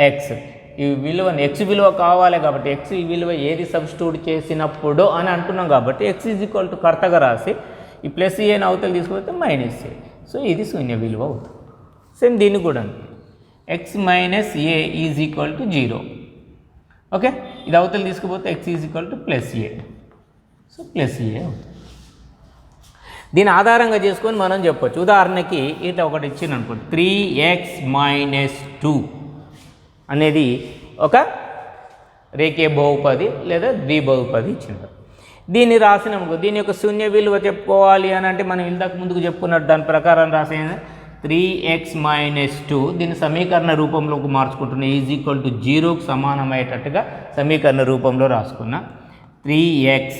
ఎక్స్ ఈ విలువని ఎక్స్ విలువ కావాలి కాబట్టి ఎక్స్ ఈ విలువ ఏది సబ్స్టిట్యూట్ చేసినప్పుడు అని అంటున్నాం కాబట్టి ఎక్స్ ఈజ్ ఈక్వల్ టు కర్తగా రాసి ఈ ప్లస్ ఏని అవతలు తీసుకుపోతే మైనస్ ఏ. సో ఇది శూన్య విలువ అవుతుంది. సేమ్ దీన్ని కూడా x minus a is equal to 0, okay. ఇది అవతలు తీసుకుపోతే x is equal to plus a. So plus a అవుతుంది. దీని ఆధారంగా చేసుకొని మనం చెప్పొచ్చు. ఉదాహరణకి ఇట్లా ఒకటి ఇచ్చింది అనుకోండి, 3x - 2 అనేది ఒక రేఖీయ బహుపది లేదా ద్విబహుపది ఇచ్చింది. దీన్ని రాసినాము, దీని యొక్క శూన్య విలువ చెప్పుకోవాలి అని అంటే మనం ఇంతకు ముందుకు చెప్పుకున్నట్టు దాని ప్రకారం రాసే 3x - 2 దీన్ని సమీకరణ రూపంలోకి మార్చుకుంటున్నా. ఈజ్ ఈక్వల్ టు 0కు సమానమయ్యేటట్టుగా సమీకరణ రూపంలో రాసుకున్నా. 3x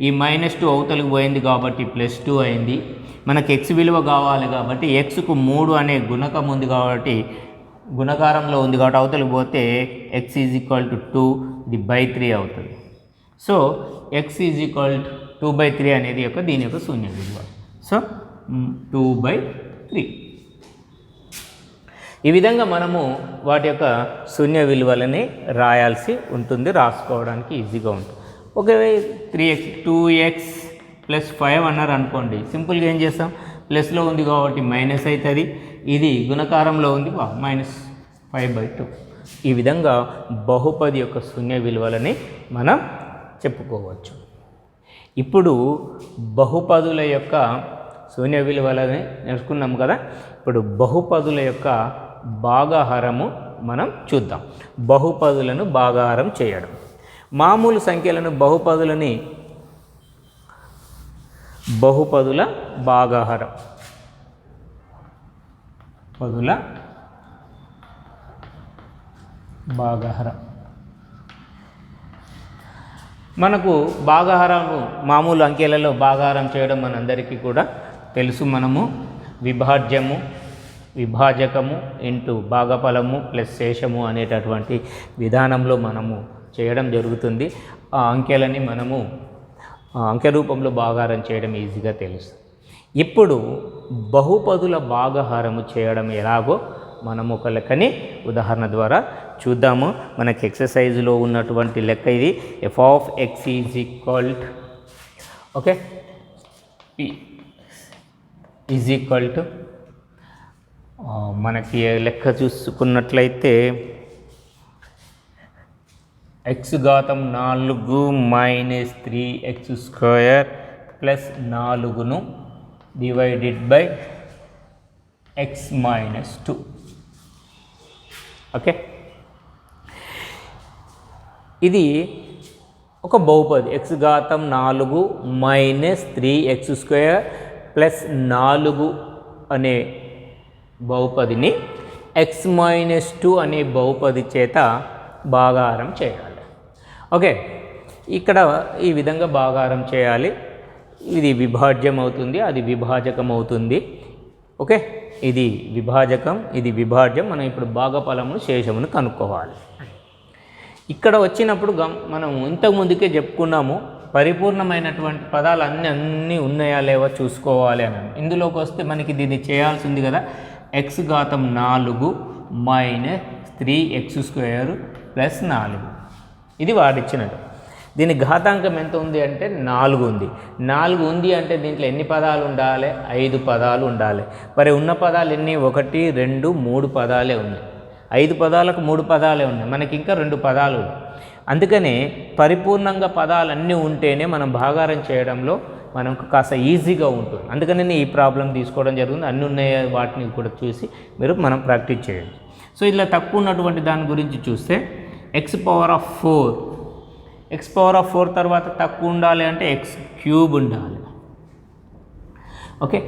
ఈ -2 అవతలికి పోయింది కాబట్టి +2 అయింది. మనకు x విలువ కావాలి కాబట్టి xకు 3 అనే గుణకం ఉంది కాబట్టి గుణకారంలో ఉంది కాబట్టి అవతలికి పోతే x ఈజ్ ఈక్వల్ టు 2 ఇది /3 అవుతుంది. So x is equal to 2/3 అనేది దీని యొక్క శూన్య విలువ. సో 2/3. ఈ విధంగా మనము వాటి యొక్క శూన్య విలువలని రాయాల్సి ఉంటుంది, రాసుకోవడానికి ఈజీగా ఉంటుంది. ఒకవేళ 2x + 5 అన్నారు అనుకోండి, సింపుల్గా ఏం చేస్తాం, ప్లస్లో ఉంది కాబట్టి మైనస్ అవుతుంది, ఇది గుణకారంలో ఉంది -5/2. ఈ విధంగా బహుపది యొక్క శూన్య విలువలని మనం చెప్పుకోవచ్చు. ఇప్పుడు బహుపదుల యొక్క శూన్య విలువలని నేర్చుకున్నాం కదా. ఇప్పుడు బహుపదుల యొక్క భాగాహారము మనం చూద్దాం. బహుపదులను భాగాహారం చేయడం, మామూలు సంఖ్యలను బహుపదుల భాగాహారం, మనకు భాగాహారము మామూలు అంకెలలో భాగాహారం చేయడం మనందరికీ కూడా తెలుసు. మనము విభాజ్యము, విభాజకము ఇంటూ భాగఫలము ప్లస్ శేషము అనేటటువంటి విధానంలో మనము చేయడం జరుగుతుంది. ఆ అంకెలని మనము అంకె రూపంలో భాగాహారం చేయడం ఈజీగా తెలుస్తుంది. ఇప్పుడు బహుపదుల భాగాహారము చేయడం ఎలాగో మనము ఒక లెక్కని ఉదాహరణ ద్వారా చూద్దాము. మనకి ఎక్సర్సైజ్లో ఉన్నటువంటి లెక్క ఇది. F of x is equal to okay is equal to మనకి లెక్క చూసుకున్నట్లయితే ఎక్స్ ఘాతం 4 మైనస్ 3x² ప్లస్ 4ను divided by x minus 2. Okay, ఇది ఒక బహుపది. ఎక్స్ ఘాతం 4 మైనస్ 3x² ప్లస్ 4 అనే బహుపదిని x మైనస్ 2 అనే బహుపది చేత భాగాహారం చేయాలి. ఓకే, ఇక్కడ ఈ విధంగా భాగాహారం చేయాలి. ఇది విభాజ్యం అవుతుంది, అది విభాజకం అవుతుంది. ఓకే, ఇది విభాజకం, ఇది విభాజ్యం. మనం ఇప్పుడు భాగఫలమును శేషమును కనుక్కోవాలి. ఇక్కడ వచ్చినప్పుడు మనం ఇంతకుముందుకే చెప్పుకున్నాము, పరిపూర్ణమైనటువంటి పదాలు అన్నీ ఉన్నాయా లేవో చూసుకోవాలి అని. ఇందులోకి వస్తే మనకి దీన్ని చేయాల్సింది కదా. ఎక్స్ ఘాతం 4 మైనస్ 3x² ప్లస్ 4 ఇది వాడిచ్చినట్టు. దీని ఘాతాంకం ఎంత ఉంది అంటే 4 ఉంది. 4 ఉంది అంటే దీంట్లో ఎన్ని పదాలు ఉండాలి? 5 పదాలు ఉండాలి. మరి ఉన్న పదాలు ఎన్ని? 1 2 3 పదాలే ఉన్నాయి. 5 పదాలకు 3 పదాలే ఉన్నాయి. మనకి ఇంకా 2 పదాలు ఉన్నాయి. అందుకనే పరిపూర్ణంగా పదాలన్నీ ఉంటేనే మనం భాగాహారం చేయడంలో మనకు కాస్త ఈజీగా ఉంటుంది. అందుకని నేను ఈ ప్రాబ్లం తీసుకోవడం జరుగుతుంది. అన్నీ ఉన్నాయి వాటిని కూడా చూసి మనం ప్రాక్టీస్ చేయండి. సో ఇలా తక్కువ ఉన్నటువంటి దాని గురించి చూస్తే x⁴ x⁴ తర్వాత తక్కువ ఉండాలి అంటే x³ ఉండాలి. ఓకే,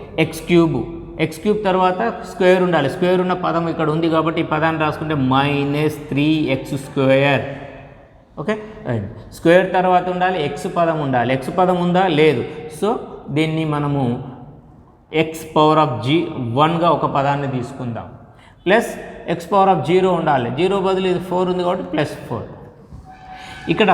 x³ తర్వాత స్క్వేర్ ఉండాలి. స్క్వేర్ ఉన్న పదం ఇక్కడ ఉంది కాబట్టి ఈ పదాన్ని రాసుకుంటే మైనస్ 3x². ఓకే, స్క్వేర్ తర్వాత ఉండాలి x పదం ఉండాలి. x పదం ఉందా? లేదు. సో దీన్ని మనము x⁴1గా ఒక పదాన్ని తీసుకుందాం. ప్లస్ x⁴0 ఉండాలి. 0 బదులు ఇది 4 ఉంది కాబట్టి +4. ఇక్కడ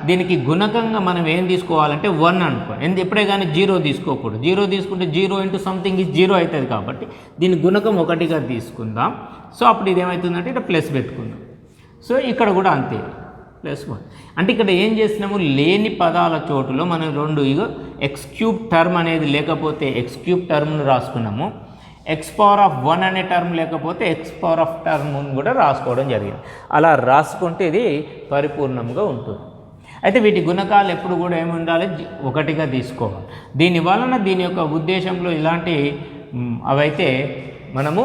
దీనికి గుణకంగా మనం ఏం తీసుకోవాలంటే 1 అనుకో. ఎప్పుడే కానీ 0 తీసుకోకూడదు. 0 తీసుకుంటే 0 ఇంటూ సంథింగ్ ఇస్ 0 అవుతుంది కాబట్టి దీని గుణకం 1గా తీసుకుందాం. సో అప్పుడు ఇది ఏమవుతుందంటే ఇక్కడ ప్లస్ పెట్టుకుందాం. సో ఇక్కడ కూడా అంతే +1. అంటే ఇక్కడ ఏం చేసినాము? లేని పదాల చోటులో మనం 2 x³ టర్మ్ అనేది లేకపోతే x³ టర్మ్ను రాసుకున్నాము. x⁴1 అనే టర్మ్ లేకపోతే x⁴ టర్మ్ను కూడా రాసుకోవడం జరిగింది. అలా రాసుకుంటే ఇది పరిపూర్ణంగా ఉంటుంది. అయితే వీటి గుణకాలు ఎప్పుడు కూడా ఏమి ఉండాలి? 1గా తీసుకోవాలి. దీని వలన దీని యొక్క ఉద్దేశంలో ఇలాంటి అవైతే మనము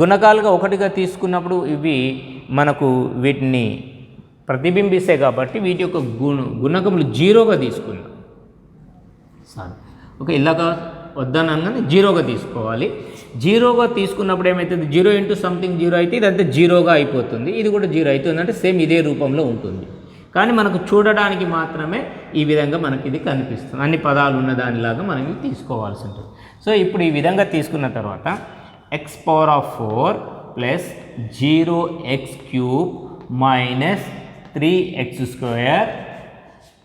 గుణకాలుగా 1గా తీసుకున్నప్పుడు ఇవి మనకు వీటిని ప్రతిబింబిస్తాయి కాబట్టి వీటి యొక్క గుణకములు 0గా తీసుకున్నాం. ఓకే, ఇలాగా వద్దనగానే 0గా తీసుకోవాలి. 0గా తీసుకున్నప్పుడు ఏమవుతుంది? 0 ఇంటూ సంథింగ్ 0 అయితే ఇదంతా 0గా అయిపోతుంది. ఇది కూడా 0 అవుతుంది. అంటే సేమ్ ఇదే రూపంలో ఉంటుంది. కానీ మనకు చూడడానికి మాత్రమే ఈ విధంగా మనకి ఇది కనిపిస్తుంది. అన్ని పదాలు ఉన్న దానిలాగా మనం ఇవి తీసుకోవాల్సి ఉంటుంది. సో ఇప్పుడు ఈ విధంగా తీసుకున్న తర్వాత x⁴ plus 0x³ minus 3x²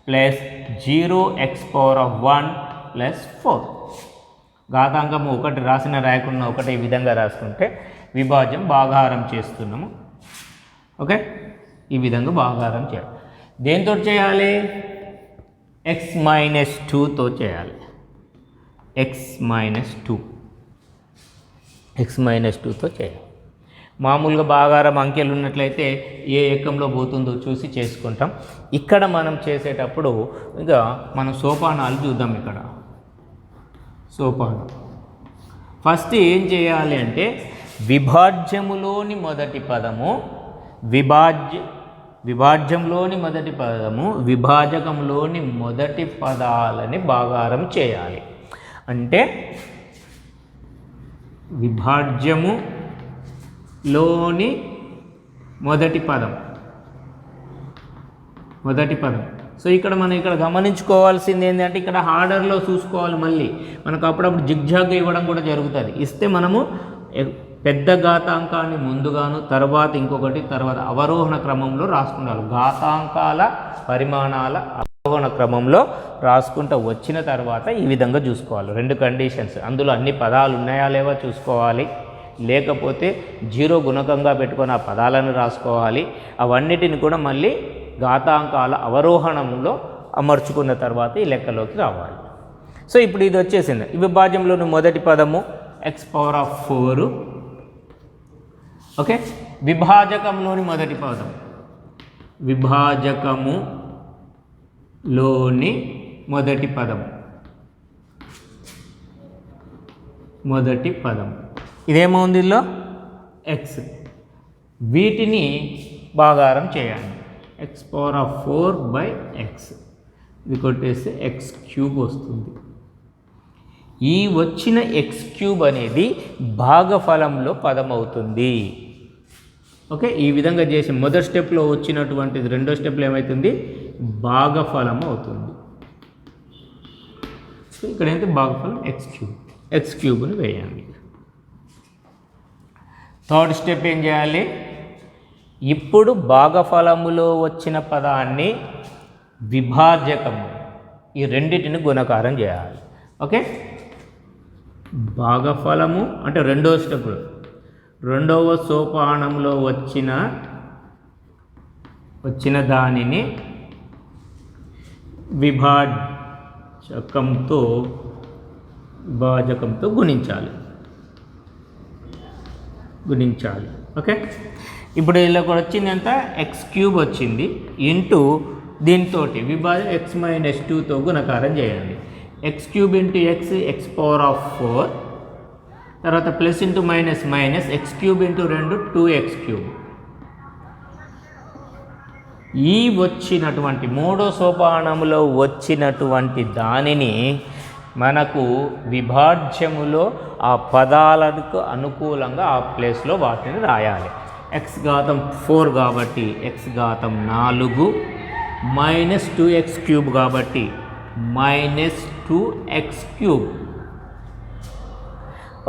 plus 0x⁴1 plus 4. ఘాతాంకం 1 రాయకుండా 1 ఈ విధంగా రాసుకుంటే విభాజ్యం భాగాహారం చేస్తున్నాము. ఓకే, ఈ విధంగా భాగాహారం చేయాలి. దేంతో చేయాలి? x మైనస్ 2తో చేయాలి. x మైనస్ 2తో చేయాలి. మామూలుగా భాగాహారం అంకెలు ఉన్నట్లయితే ఏ ఏకంలో పోతుందో చూసి చేసుకుంటాం. ఇక్కడ మనం చేసేటప్పుడు ఇక మనం సోపానాలు చూద్దాం. ఇక్కడ సోపానం ఫస్ట్ ఏం చేయాలి అంటే విభాజ్యములోని మొదటి పదము విభాజ్యంలోని మొదటి పదము విభాజకంలోని మొదటి పదాలని భాగాహారం చేయాలి. అంటే విభాజ్యములోని మొదటి పదం. సో ఇక్కడ మనం గమనించుకోవాల్సింది ఏంటంటే ఇక్కడ ఆర్డర్లో చూసుకోవాలి. మళ్ళీ మనకు అప్పుడప్పుడు జిగ్జాగ్ ఇవ్వడం కూడా జరుగుతుంది. ఇస్తే మనము పెద్ద ఘాతాంకాన్ని ముందుగాను తర్వాత ఇంకొకటి తర్వాత అవరోహణ క్రమంలో రాసుకుంటారు. ఘాతాంకాల పరిమాణాల అవరోహణ క్రమంలో రాసుకుంటూ వచ్చిన తర్వాత ఈ విధంగా చూసుకోవాలి. 2 కండిషన్స్, అందులో అన్ని పదాలు ఉన్నాయా లేవా చూసుకోవాలి. లేకపోతే 0 గుణకంగా పెట్టుకొని ఆ పదాలను రాసుకోవాలి. అవన్నిటిని కూడా మళ్ళీ ఘాతాంకాల అవరోహణంలో అమర్చుకున్న తర్వాత ఈ లెక్కలోకి రావాలి. సో ఇప్పుడు ఇది వచ్చేసింది. ఈ విభాజ్యంలోని మొదటి పదము x⁴. ఓకే, విభాజకంలోని మొదటి పదం, విభాజకములోని మొదటి పదం, మొదటి పదం ఇదేమవుంది ఇందులో x. వీటిని భాగారం చేయాలి. x⁴/x ఇది కొట్టేస్తే x³ వస్తుంది. ఈ వచ్చిన x³ అనేది భాగఫలంలో పదం అవుతుంది. ఓకే, ఈ విధంగా చేసి మొదటి స్టెప్లో వచ్చినటువంటిది రెండో స్టెప్లో ఏమవుతుంది, భాగఫలం అవుతుంది. సో ఇక్కడ ఏంటి భాగఫలం x³ వేయాలి. థర్డ్ స్టెప్ ఏం చేయాలి, ఇప్పుడు భాగఫలములో వచ్చిన పదాన్ని విభాజకము ఈ రెండింటిని గుణకారం చేయాలి. ఓకే, భాగఫలము అంటే రెండవ స్టెప్, రెండవ సోపానంలో వచ్చిన దానిని విభాజకంతో గుణించాలి. ఓకే, ఇప్పుడు ఇలా కూడా వచ్చింది ఎంత, x³ వచ్చింది ఇంటూ దీంతో x-2తో గుణకారం చేయండి. x³ ఇంటూ x x⁴, తర్వాత plus into minus x³ into 2 2x³. ఈ వచ్చినటువంటి మూడో సోపానములో వచ్చినటువంటి దానిని మనకు విభాజ్యములో ఆ పదాలకు అనుకూలంగా ఆ ప్లేస్లో వాటిని రాయాలి. x⁴ కాబట్టి x⁴ మైనస్ 2x³ కాబట్టి -2x³.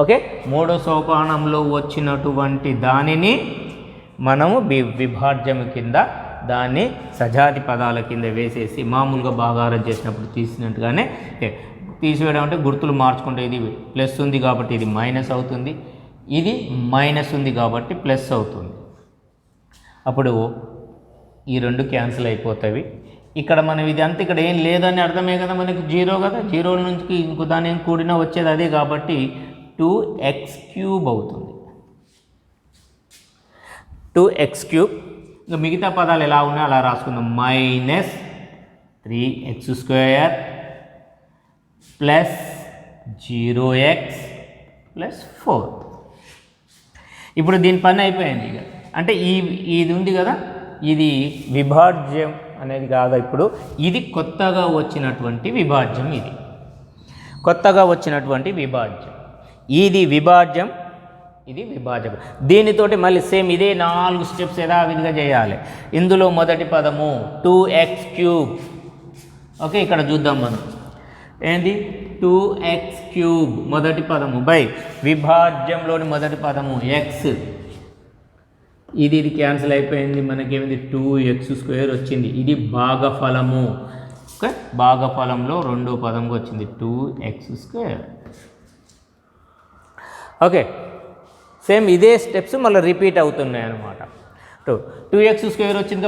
ఓకే, మూడో సోపానంలో వచ్చినటువంటి దానిని మనము విభాజ్యము కింద దాన్ని సజాతి పదాల కింద వేసేసి మామూలుగా భాగారం చేసినప్పుడు తీసినట్టుగానే తీసివేయడం అంటే గుర్తులు మార్చుకుంటే ఇది ప్లస్ ఉంది కాబట్టి ఇది మైనస్ అవుతుంది, ఇది మైనస్ ఉంది కాబట్టి ప్లస్ అవుతుంది. అప్పుడు ఈ రెండు క్యాన్సిల్ అయిపోతాయి. ఇక్కడ మనం ఇది అంతా ఇక్కడ ఏం లేదని అర్థమే కదా, మనకి 0 కదా, 0 నుంచి ఇంకో దాని ఏం కూడినా వచ్చేది అదే కాబట్టి 2x³ అవుతుంది. 2x³ ఇంకా మిగతా పదాలు ఎలా ఉన్నాయో అలా రాసుకుందాం. -3x² plus 0x plus 4. ఇప్పుడు దీని పని అయిపోయింది. ఇక అంటే ఇది ఉంది కదా, ఇది విభాజ్యం అనేది కాదు. ఇప్పుడు ఇది కొత్తగా వచ్చినటువంటి విభాజ్యం, ఇది కొత్తగా వచ్చినటువంటి విభాజ్యం, ఇది విభాజ్యం, ఇది విభాజకం. దీనితోటి మళ్ళీ సేమ్ ఇదే 4 స్టెప్స్ యథావిధిగా చేయాలి. ఇందులో మొదటి పదము 2x³ ఓకే, ఇక్కడ చూద్దాం మనం ఏంటి 2x³ మొదటి పదము బై విభాజ్యంలోని మొదటి పదము x. ఇది క్యాన్సిల్ అయిపోయింది, మనకేమిది 2x² వచ్చింది. ఇది భాగఫలము. ఓకే, భాగఫలంలో రెండో పదంగా వచ్చింది 2x². ఓకే, సేమ్ ఇదే స్టెప్స్ మళ్ళీ రిపీట్ అవుతున్నాయి అన్నమాట. 2x² వచ్చింది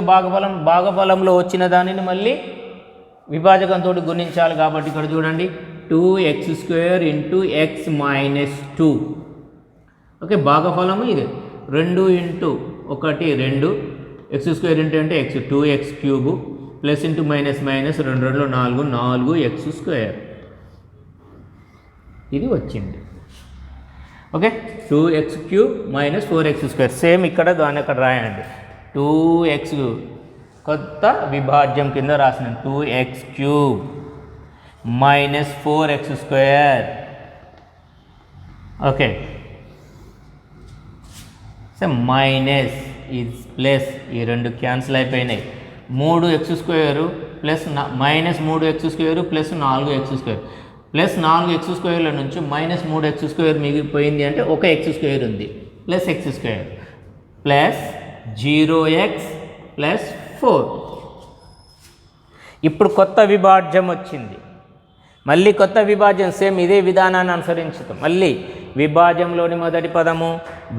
భాగఫలంలో వచ్చిన దానిని మళ్ళీ విభాజకంతో గుణించాలి కాబట్టి ఇక్కడ చూడండి 2x² ఇంటూ x - 2. ఓకే, భాగఫలము ఇది 2 ఇంటూ 1 2 x² ఇంటూ అంటే x 2x³ plus into minus 2 2 4 4x². ఇది వచ్చింది. Okay, 2x³ minus 4x². Same ఇక్కడ దాన్ని అక్కడ రాయండి. 2x కొత్త విభాజ్యం కింద రాసిన 2x³ minus 4x². Okay, so minus is plus, ఈ రెండు క్యాన్సిల్ అయిపోయినాయి. 3x² plus minus 3x² plus 4x². Plus 4x² నుంచి మైనస్ 3x² మిగిలిపోయింది అంటే ఒక x² ఉంది plus x² plus 0x plus 4. ఇప్పుడు కొత్త విభాజ్యం వచ్చింది. మళ్ళీ కొత్త విభాజ్యం సేమ్ ఇదే విధానాన్ని అనుసరించుతాం. మళ్ళీ విభాజ్యంలోని మొదటి పదము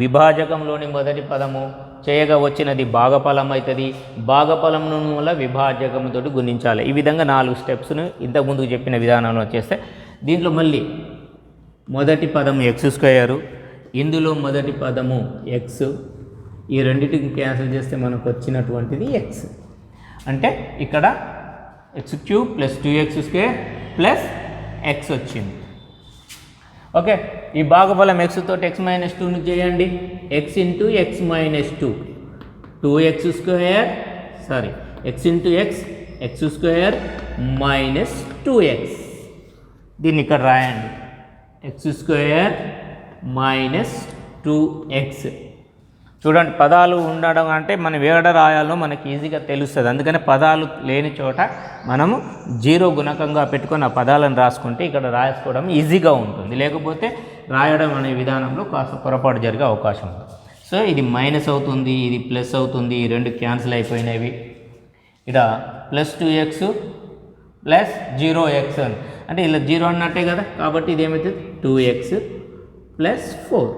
విభాజకంలోని మొదటి పదము చేయగా వచ్చినది భాగఫలం అవుతుంది. భాగఫలంను వల్ల విభాజకంతో గుణించాలి. ఈ విధంగా 4 స్టెప్స్ను ఇంతకుముందు చెప్పిన విధానంలో చేస్తే దీంట్లో మళ్ళీ మొదటి పదం x², ఇందులో మొదటి పదము x, ఈ రెండింటిని క్యాన్సిల్ చేస్తే మనకు వచ్చినటువంటిది x. అంటే ఇక్కడ x³ + 2x² + x వచ్చింది. ఓకే, ఈ భాగఫలం x తోటి x - 2ని చేయండి. x × x - 2 2x², sorry x × x x² - 2x. దీన్ని ఇక్కడ రాయండి, x² - 2x. చూడండి, పదాలు ఉండడం అంటే మనం ఏడ రాయాలో మనకి ఈజీగా తెలుస్తుంది. అందుకని పదాలు లేని చోట మనము 0 గుణకంగా పెట్టుకొని ఆ పదాలను రాసుకుంటే ఇక్కడ రాసుకోవడం ఈజీగా ఉంటుంది. లేకపోతే రాయడం అనే విధానంలో కాస్త పొరపాటు జరిగే అవకాశం ఉంది. సో ఇది మైనస్ అవుతుంది, ఇది ప్లస్ అవుతుంది, ఈ రెండు క్యాన్సిల్ అయిపోయినవి. ఇక్కడ +2x +0x అని అంటే ఇలా 0 అన్నట్టే కదా, కాబట్టి ఇది ఏమవుతుంది 2x + 4.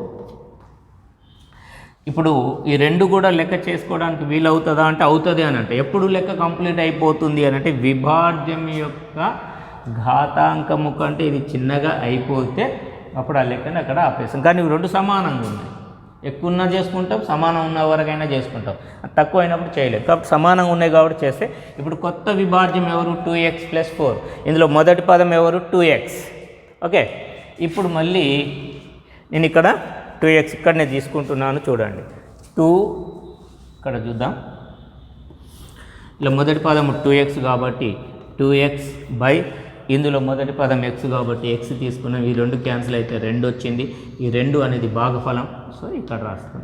ఇప్పుడు ఈ రెండు కూడా లెక్క చేసుకోవడానికి వీలవుతుందా అంటే అవుతుంది అని అంటే ఎప్పుడు లెక్క కంప్లీట్ అయిపోతుంది అని అంటే విభాజ్యం యొక్క ఘాతాంకము కంటే ఇది చిన్నగా అయిపోతే అప్పుడు ఆ లెక్కని అక్కడ ఆపేస్తాం. కానీ ఇవి రెండు సమానంగా ఉన్నాయి. ఎక్కువ ఉన్నా చేసుకుంటాం, సమానం ఉన్న వరకైనా చేసుకుంటాం. తక్కువ అయినప్పుడు చేయలేదు. కాబట్టి సమానంగా ఉన్నాయి కాబట్టి చేస్తే ఇప్పుడు కొత్త విభాజ్యం ఎవరు 2x + 4. ఇందులో మొదటి పదం ఎవరు 2x. ఓకే, ఇప్పుడు మళ్ళీ నేను ఇక్కడ 2x ఇక్కడనే తీసుకుంటున్నాను. చూడండి 2 ఇక్కడ చూద్దాం. ఇలా మొదటి పదం 2x కాబట్టి 2x బై ఇందులో మొదటి పదం x కాబట్టి x తీసుకున్నాం. ఈ రెండు క్యాన్సిల్ అయితే 2 వచ్చింది. ఈ 2 అనేది భాగఫలం. సో ఇక్కడ రాస్తాం,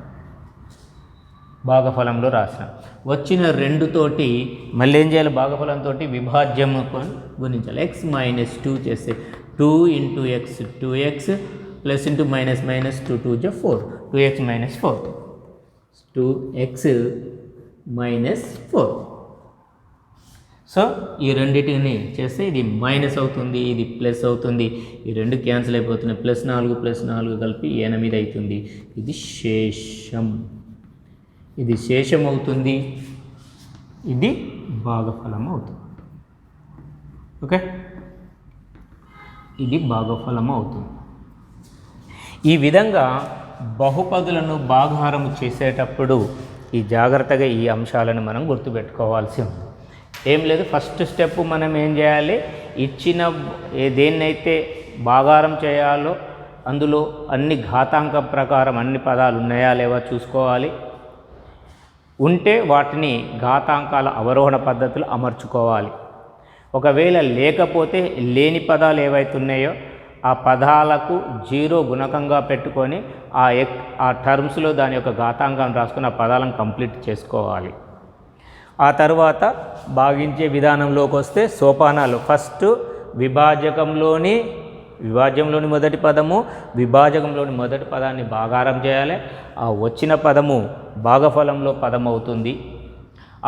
భాగఫలంలో రాసిన వచ్చిన 2 తోటి మళ్ళీ ఏం చేయాలి, భాగఫలంతో విభాజ్యం గుణించాలి. x - 2 చేస్తే 2 × x 2x plus into minus 2 2 = 4 2x - 4 2x - 4. So ఈ రెండింటిని చేస్తే ఇది మైనస్ అవుతుంది, ఇది ప్లస్ అవుతుంది. ఈ రెండు క్యాన్సిల్ అయిపోతున్నాయి. +4 +4 కలిపి 8 అవుతుంది. ఇది శేషం, ఇది శేషం అవుతుంది. ఇది భాగఫలం అవుతుంది. ఓకే, ఇది భాగఫలం అవుతుంది. ఈ విధంగా బహుపదులను భాగాహారము చేసేటప్పుడు ఈ జాగ్రత్తగా ఈ అంశాలను మనం గుర్తుపెట్టుకోవాల్సి ఉంది. ఏం లేదు, ఫస్ట్ స్టెప్ మనం ఏం చేయాలి, ఇచ్చిన దేన్నైతే భాగాహారం చేయాలో అందులో అన్ని ఘాతాంకం ప్రకారం అన్ని పదాలు ఉన్నాయా లేవా చూసుకోవాలి. ఉంటే వాటిని ఘాతాంకాల అవరోహణ పద్ధతులు అమర్చుకోవాలి. ఒకవేళ లేకపోతే లేని పదాలు ఏవైతే ఉన్నాయో ఆ పదాలకు 0 గుణకంగా పెట్టుకొని ఆ టర్మ్స్లో దాని యొక్క ఘాతాంకం రాసుకుని ఆ పదాలను కంప్లీట్ చేసుకోవాలి. ఆ తర్వాత భాగించే విధానంలోకి వస్తే సోపానాలు. ఫస్ట్ విభాజ్యంలోని మొదటి పదము విభాజకంలోని మొదటి పదాన్ని భాగాహారం చేయాలి. ఆ వచ్చిన పదము భాగఫలంలో పదం అవుతుంది.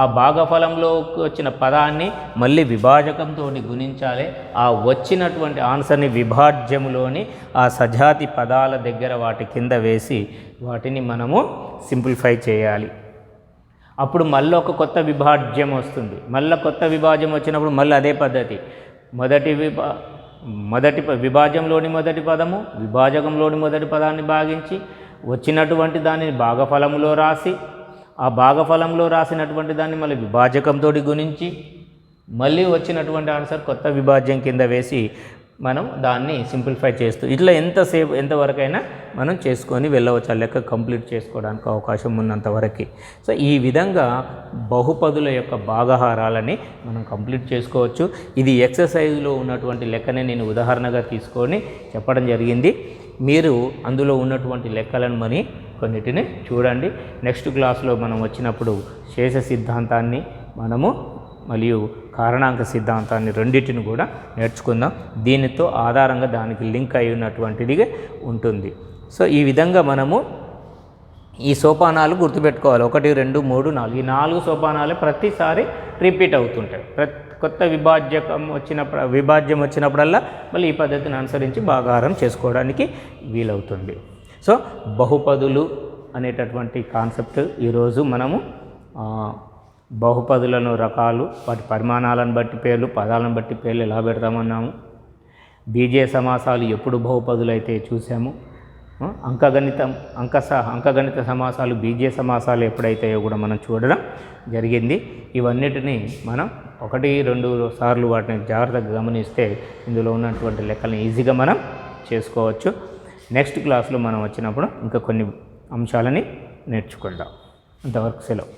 ఆ భాగఫలంలోకి వచ్చిన పదాన్ని మళ్ళీ విభాజకంతో గుణించాలి. ఆ వచ్చినటువంటి ఆన్సర్ని విభాజ్యంలోని ఆ సజాతి పదాల దగ్గర వాటి కింద వేసి వాటిని మనము సింప్లిఫై చేయాలి. అప్పుడు మళ్ళీ ఒక కొత్త విభాజ్యం వస్తుంది. మళ్ళీ కొత్త విభాజ్యం వచ్చినప్పుడు మళ్ళీ అదే పద్ధతి. మొదటి విభాజ్యంలోని మొదటి పదము విభాజకంలోని మొదటి పదాన్ని భాగించి వచ్చినటువంటి దానిని భాగఫలంలో రాసి ఆ భాగఫలంలో రాసినటువంటి దాన్ని మళ్ళీ విభాజకంతో గుణించి మళ్ళీ వచ్చినటువంటి ఆన్సర్ కొత్త విభాజ్యం కింద వేసి మనం దాన్ని సింప్లిఫై చేస్తూ ఇట్లా ఎంతవరకైనా మనం చేసుకొని వెళ్ళవచ్చు. ఆ లెక్క కంప్లీట్ చేసుకోవడానికి అవకాశం ఉన్నంత వరకు. సో ఈ విధంగా బహుపదుల యొక్క భాగాహారాలని మనం కంప్లీట్ చేసుకోవచ్చు. ఇది ఎక్సర్సైజ్లో ఉన్నటువంటి లెక్కనే నేను ఉదాహరణగా తీసుకొని చెప్పడం జరిగింది. మీరు అందులో ఉన్నటువంటి లెక్కలను మరి కొన్నిటిని చూడండి. నెక్స్ట్ క్లాస్లో మనం వచ్చినప్పుడు శేష సిద్ధాంతాన్ని మనము మరియు కారణాంక సిద్ధాంతాన్ని రెండింటిని కూడా నేర్చుకుందాం. దీనితో ఆధారంగా దానికి లింక్ అయి ఉన్నటువంటిదిగా ఉంటుంది. సో ఈ విధంగా మనము ఈ సోపానాలు గుర్తుపెట్టుకోవాలి. 1 2 3 4 ఈ 4 సోపానాలే ప్రతిసారి రిపీట్ అవుతుంటాయి. కొత్త విభాజ్యం వచ్చినప్పుడల్లా మళ్ళీ ఈ పద్ధతిని అనుసరించి భాగాహారం చేసుకోవడానికి వీలవుతుంది. సో బహుపదులు అనేటటువంటి కాన్సెప్ట్ ఈరోజు మనము బహుపదులను రకాలు, వాటి పరిమాణాలను బట్టి పేర్లు, పదాలను బట్టి పేర్లు ఎలా పెడతామన్నాము. బీజీయ సమాసాలు ఎప్పుడు బహుపదులు అయితే చూసాము. అంకగణిత సమాసాలు బీజీయ సమాసాలు ఎప్పుడైతాయో కూడా మనం చూడడం జరిగింది. ఇవన్నిటినీ మనం 1-2 సార్లు వాటిని జాగ్రత్తగా గమనిస్తే ఇందులో ఉన్నటువంటి లెక్కలను ఈజీగా మనం చేసుకోవచ్చు. నెక్స్ట్ క్లాస్లో మనం వచ్చినప్పుడు ఇంకా కొన్ని అంశాలని నేర్చుకుందాం. అంతవరకు సెలవు.